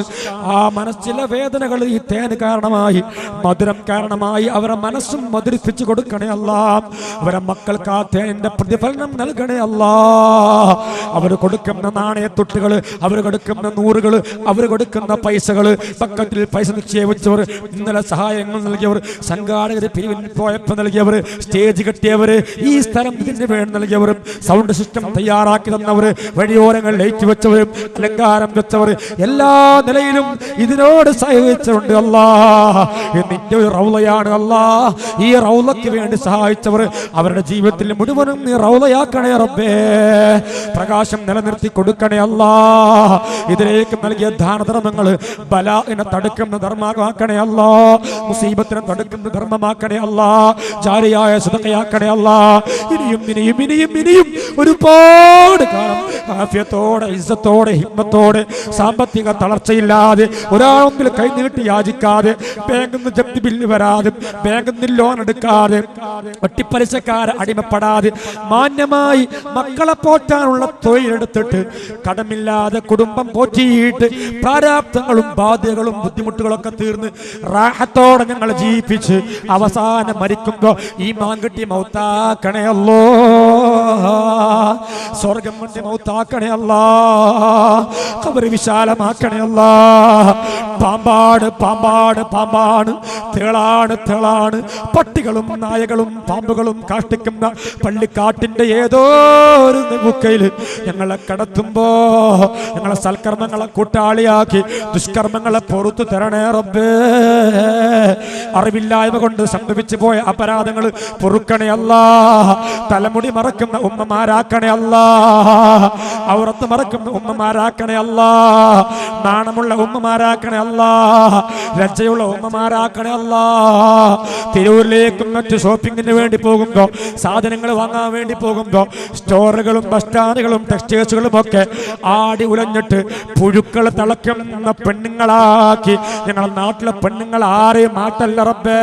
ആ മനസ്സിലെ വേദനകൾ ഈ തേന് കാരണമായി, മധുരം കാരണമായി അവരെ മനസ്സും മധുരിപ്പിച്ചു കൊടുക്കണേ അല്ലാഹ്. അവരെ മക്കൾക്ക് ആ തേനിന്റെ പ്രതിഫലനം നൽകണേ അല്ലാഹ്. അവർ കൊടുക്കുന്ന നാണയത്തൊട്ടുകൾ, അവർ കൊടുക്കുന്ന നൂറുകൾ, അവർ കൊടുക്കുന്ന പൈസകൾ, പക്കത്തിൽ പൈസ നിക്ഷേപിച്ചവർ, ഇന്നലെ സഹായങ്ങൾ നൽകിയവർ, സംഘാടകർ പിരിവിന് പോയപ്പോൾ നൽകിയവർ, സ്റ്റേജ് കെട്ടിയവർ, ഈ സ്ഥലം ഇതിന് വേണ്ടി നൽകിയവർ, സൗണ്ട് സിസ്റ്റം തയ്യാറാക്കി തന്നവർ, വഴിയോരങ്ങൾ ലൈറ്റ് വെച്ചവർ, അലങ്കാരം വെച്ചവർ, എല്ലാ നിലയിലും ഇതിനോട് സഹകരിച്ചുണ്ട് അല്ലാഹ്. നിന്റെ ഒരു റൗളയാണ് അല്ലാഹ്. ഈ റൗളയ്ക്ക് വേണ്ടി സഹായിച്ചവർ, അവരുടെ ജീവിതത്തിൽ മുഴുവനും നീ റൗളയാക്കണേ റബ്ബേ. പ്രകാശം നിലനിർത്തി കൊടുക്കണേ അല്ലാഹ്. ഇതിലേക്ക് നൽകിയ ദാനധർമ്മങ്ങൾ ബലാഇനെ തടുക്കുന്ന ധർമ്മമാക്കണേ അല്ലാഹ്. മുസീബത്തിനെ തടുക്കുന്ന ധർമ്മമാക്കണേ അല്ലാഹ്. ജാരിയായ സദഖയാക്കണേ അല്ലാഹ്. ഇനിയും ഇനിയും ഇനിയും ഇനിയും ഒരുപാട് കാലം ആഫിയത്തോടെ, ഇസ്സത്തോടെ, ഹിമ്മത്തോടെ, സാമ്പത്തിക തളർച്ചയില്ലാതെ, ഒരാളൊന്നിൽ കൈനീട്ടി യാചിക്കാതെ, ബാങ്കിൽ നിന്ന് ജപ്തി ബില്ല് വരാതെ, ബാങ്കിൽ നിന്ന് ലോൺ എടുക്കാതെ, ഒട്ടിപ്പലിശക്കാരെ അടിമപ്പെടാതെ, മാന്യമായി മക്കളെ പോറ്റാനുള്ള തൊഴിലെടുത്തിട്ട് കടമില്ലാതെ കുടുംബം പോറ്റിയിട്ട് പ്രാരാബ്ദങ്ങളും ബാധ്യതകളും ബുദ്ധിമുട്ടുകളൊക്കെ തീർന്ന് റാഹത്തോടെ ഞങ്ങൾ ജീവിപ്പിച്ച് അവസാനം മരിക്കുമ്പോ ഈ മാൻകുട്ടി മൗത്താക്കണേ അല്ലോ. സ്വർഗം കൊണ്ട് മൗത്താക്കണേ അല്ലാ. ഖബറ് വിശാലമാക്കണേ അല്ലാ. പാമ്പാട് പാമ്പാട് പാമ്പാണ്, തേളാണ് തേളാണ്, പട്ടികളും നായകളും പാമ്പുകളും കാഷ്ടിക്കുന്ന പള്ളിക്കാട്ടിന്റെ ഏതോ ഒരു മുക്കയിൽ ഞങ്ങളെ കടത്തുമ്പോ ഞങ്ങളെ സൽക്കർമ്മങ്ങളെ കൂട്ടാളിയാക്കി ദുഷ്കർമ്മങ്ങളെ പുറത്തു തരണേ റബ്ബേ. അറിവില്ലായ്മ കൊണ്ട് സംഭവിച്ചു പോയ അപരാധങ്ങൾ പൊറുക്കണേ അല്ലാ. തലമുടി മറക്കുന്ന ഉമ്മമാരാക്കണേ അല്ലാ. ഔറത്ത് മറക്കുന്ന ഉമ്മമാരാക്കണേ അല്ലാ. നാണമുള്ള ഉമ്മമാരാക്കണേ അല്ലാ. ലജ്ജയുള്ള ഉമ്മമാരാക്കണേ അല്ലാ. തിരൂരിലേക്കും മറ്റു ഷോപ്പിങ്ങിന് വേണ്ടി പോകുമ്പോ, സാധനങ്ങൾ വാങ്ങാൻ വേണ്ടി പോകുമ്പോ, സ്റ്റോറുകളും ബസ് സ്റ്റാൻഡുകളും ടെക്സ്റ്റൈൽസുകളും ഒക്കെ ആടി ഉലഞ്ഞിട്ട് പുഴുക്കൾ തിളക്കുന്ന പെണ്ണുങ്ങളാക്കി ഞങ്ങളെ നാട്ടിലെ പെണ്ണുങ്ങൾ ആരെയും മാറ്റല്ല റബ്ബേ.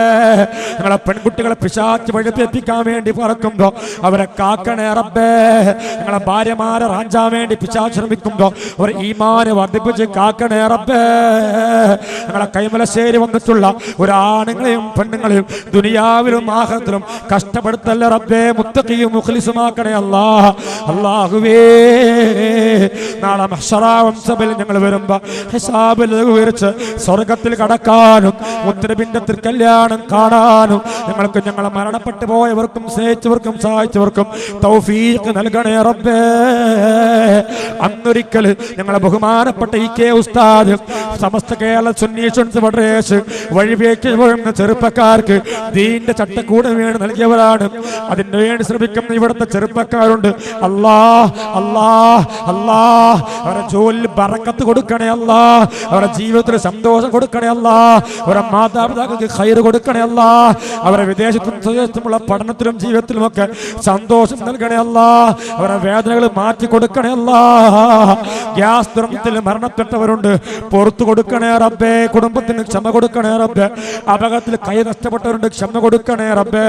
ഞങ്ങളെ പെൺകുട്ടികളെ പിശാച് വഴിതെറ്റിക്കാൻ വേണ്ടി പറക്കുമ്പോ അവരെ കാക്കണേ റബ്ബേ. ഞങ്ങളെ ഭാര്യമാരെ റാഞ്ചാൻ വേണ്ടി പിശാച് ശ്രമിക്കുമ്പോ അവർ ഈമാനെ വർദ്ധിപ്പിച്ച് കാക്കണേ റബ്ബേ. ഞങ്ങളെ കൈമലശ്ശേരി വന്നിട്ടുള്ള ഒരാണുങ്ങളെയും പെണ്ണുങ്ങളെയും ദുനിയാവിലും ആഖിറത്തിലും കഷ്ടപ്പെടുത്തല്ല റബ്ബേ. മുത്തഖിയും മുഖ്ലിസുമാക്കണേ അല്ലാ. അല്ലാഹുവേ, നാളെ മഹ്ശറാവും സബിൽ ഞങ്ങൾ വരുമ്പോ ഹിസാബിൽ വിവരിച്ച് സ്വർഗത്തിൽ കടക്കാനും മുത്തനബിന്റെ തിരുക്കല്യാണം കാണാനും ഞങ്ങൾക്ക് ഞങ്ങളെ മരണപ്പെട്ടു പോയവർക്കും സ്നേഹിച്ചവർക്കും സഹായിച്ചവർക്കും തൗഫീഖ് നൽകണേ റബ്ബേ. അന്നൊരിക്കൽ ഞങ്ങളെ ബഹുമാനപ്പെട്ട ഇ കെ ഉസ്താദ് സമസ്ത കേരള സുന്നി ശുൻസ് ഫെഡറേഷൻ വഴിവേക്ക് പോകുന്ന ചെറുപ്പക്കാർക്ക് ദീന്റെ ചട്ടക്കൂട് വേണ്ടി നൽകിയവരാണ്. അതിന് വേണ്ടി ശ്രമിക്കുന്ന ഇവിടുത്തെ ചെറുപ്പക്കാരുണ്ട്. അല്ലാ അല്ലാ അല്ലാ, അവരുടെ ജോലിയിൽ ബറക്കത്ത് കൊടുക്കണേ അല്ലാ. അവരുടെ ജീവിതത്തിൽ സന്തോഷം കൊടുക്കണേ അല്ലാ. അവരുടെ മാതാപിതാക്കൾക്ക് ഖൈർ കൊടുക്കണേ അല്ലാ. അവരുടെ വിദേശത്തും സ്വദേശത്തുമുള്ള പഠനത്തിലും ജീവിതത്തിലുമൊക്കെ സന്തോഷം സന്തോഷം നൽകണേ അല്ലാ. അവരുടെ വേദനകൾ മാറ്റി കൊടുക്കണേ അല്ലാ. ഗ്യാസ് ദുരന്തത്തിൽ മരണപ്പെട്ടവരുണ്ട്, പുറത്തു കൊടുക്കണേ റബ്ബേ. കുടുംബത്തിന് ക്ഷമ കൊടുക്കണേ റബ്ബേ. അപകടത്തിൽ കൈ നഷ്ടപ്പെട്ടവരുണ്ട്, ക്ഷമ കൊടുക്കണേ റബ്ബേ.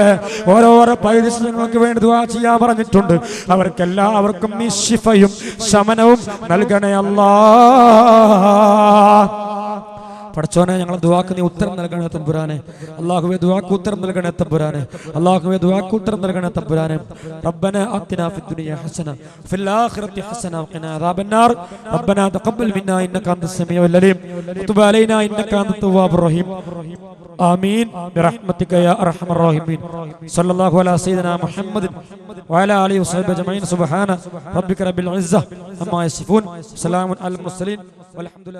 ഓരോരോ പരിശീലനങ്ങൾക്ക് വേണ്ടി ദുആ ചെയ്യാൻ പറഞ്ഞിട്ടുണ്ട്. അവർക്കെല്ലാവർക്കും നീ ശിഫയും ശമനവും നൽകണേ അല്ലാ. പടച്ചോനെ, ഞങ്ങളെ ദുആക്ക് നീ ഉത്തരം നൽകണേ തമ്പുരാനെ. അല്ലാഹുവേ, ദുആക്ക് ഉത്തരം നൽകണേ തമ്പുരാനെ. അല്ലാഹുവേ, ദുആക്ക് ഉത്തരം നൽകണേ തമ്പുരാനെ. റബ്ബനാ ആതിനാ ഫിദ്ദുനിയ ഹസന ഫിൽ ആഖിറതി ഹസന വഖിനാ അദാബന്നാർ. റബ്ബനാ തഖബ്ബൽ മിന്നാ ഇന്നക അൻതസ് സമീഉൽ അലീം വതുബ് അലൈനാ ഇന്നക അൻതത് തവ്വാബുർ റഹീം. ആമീൻ ബിറഹ്മതിക യാ അർഹമർ റഹീമീൻ. സല്ലല്ലാഹു അലാ സയ്യിദിനാ മുഹമ്മദിൻ വഅലാ ആലിഹി വസഹ്ബിഹി അജ്മഈൻ. സുബ്ഹാന റബ്ബിക റബ്ബിൽ ഇസ്സത്തി അമ്മാ യസിഫൂൻ. സലാമുൻ അലൽ മുർസലീൻ വൽഹംദുലില്ലാഹി.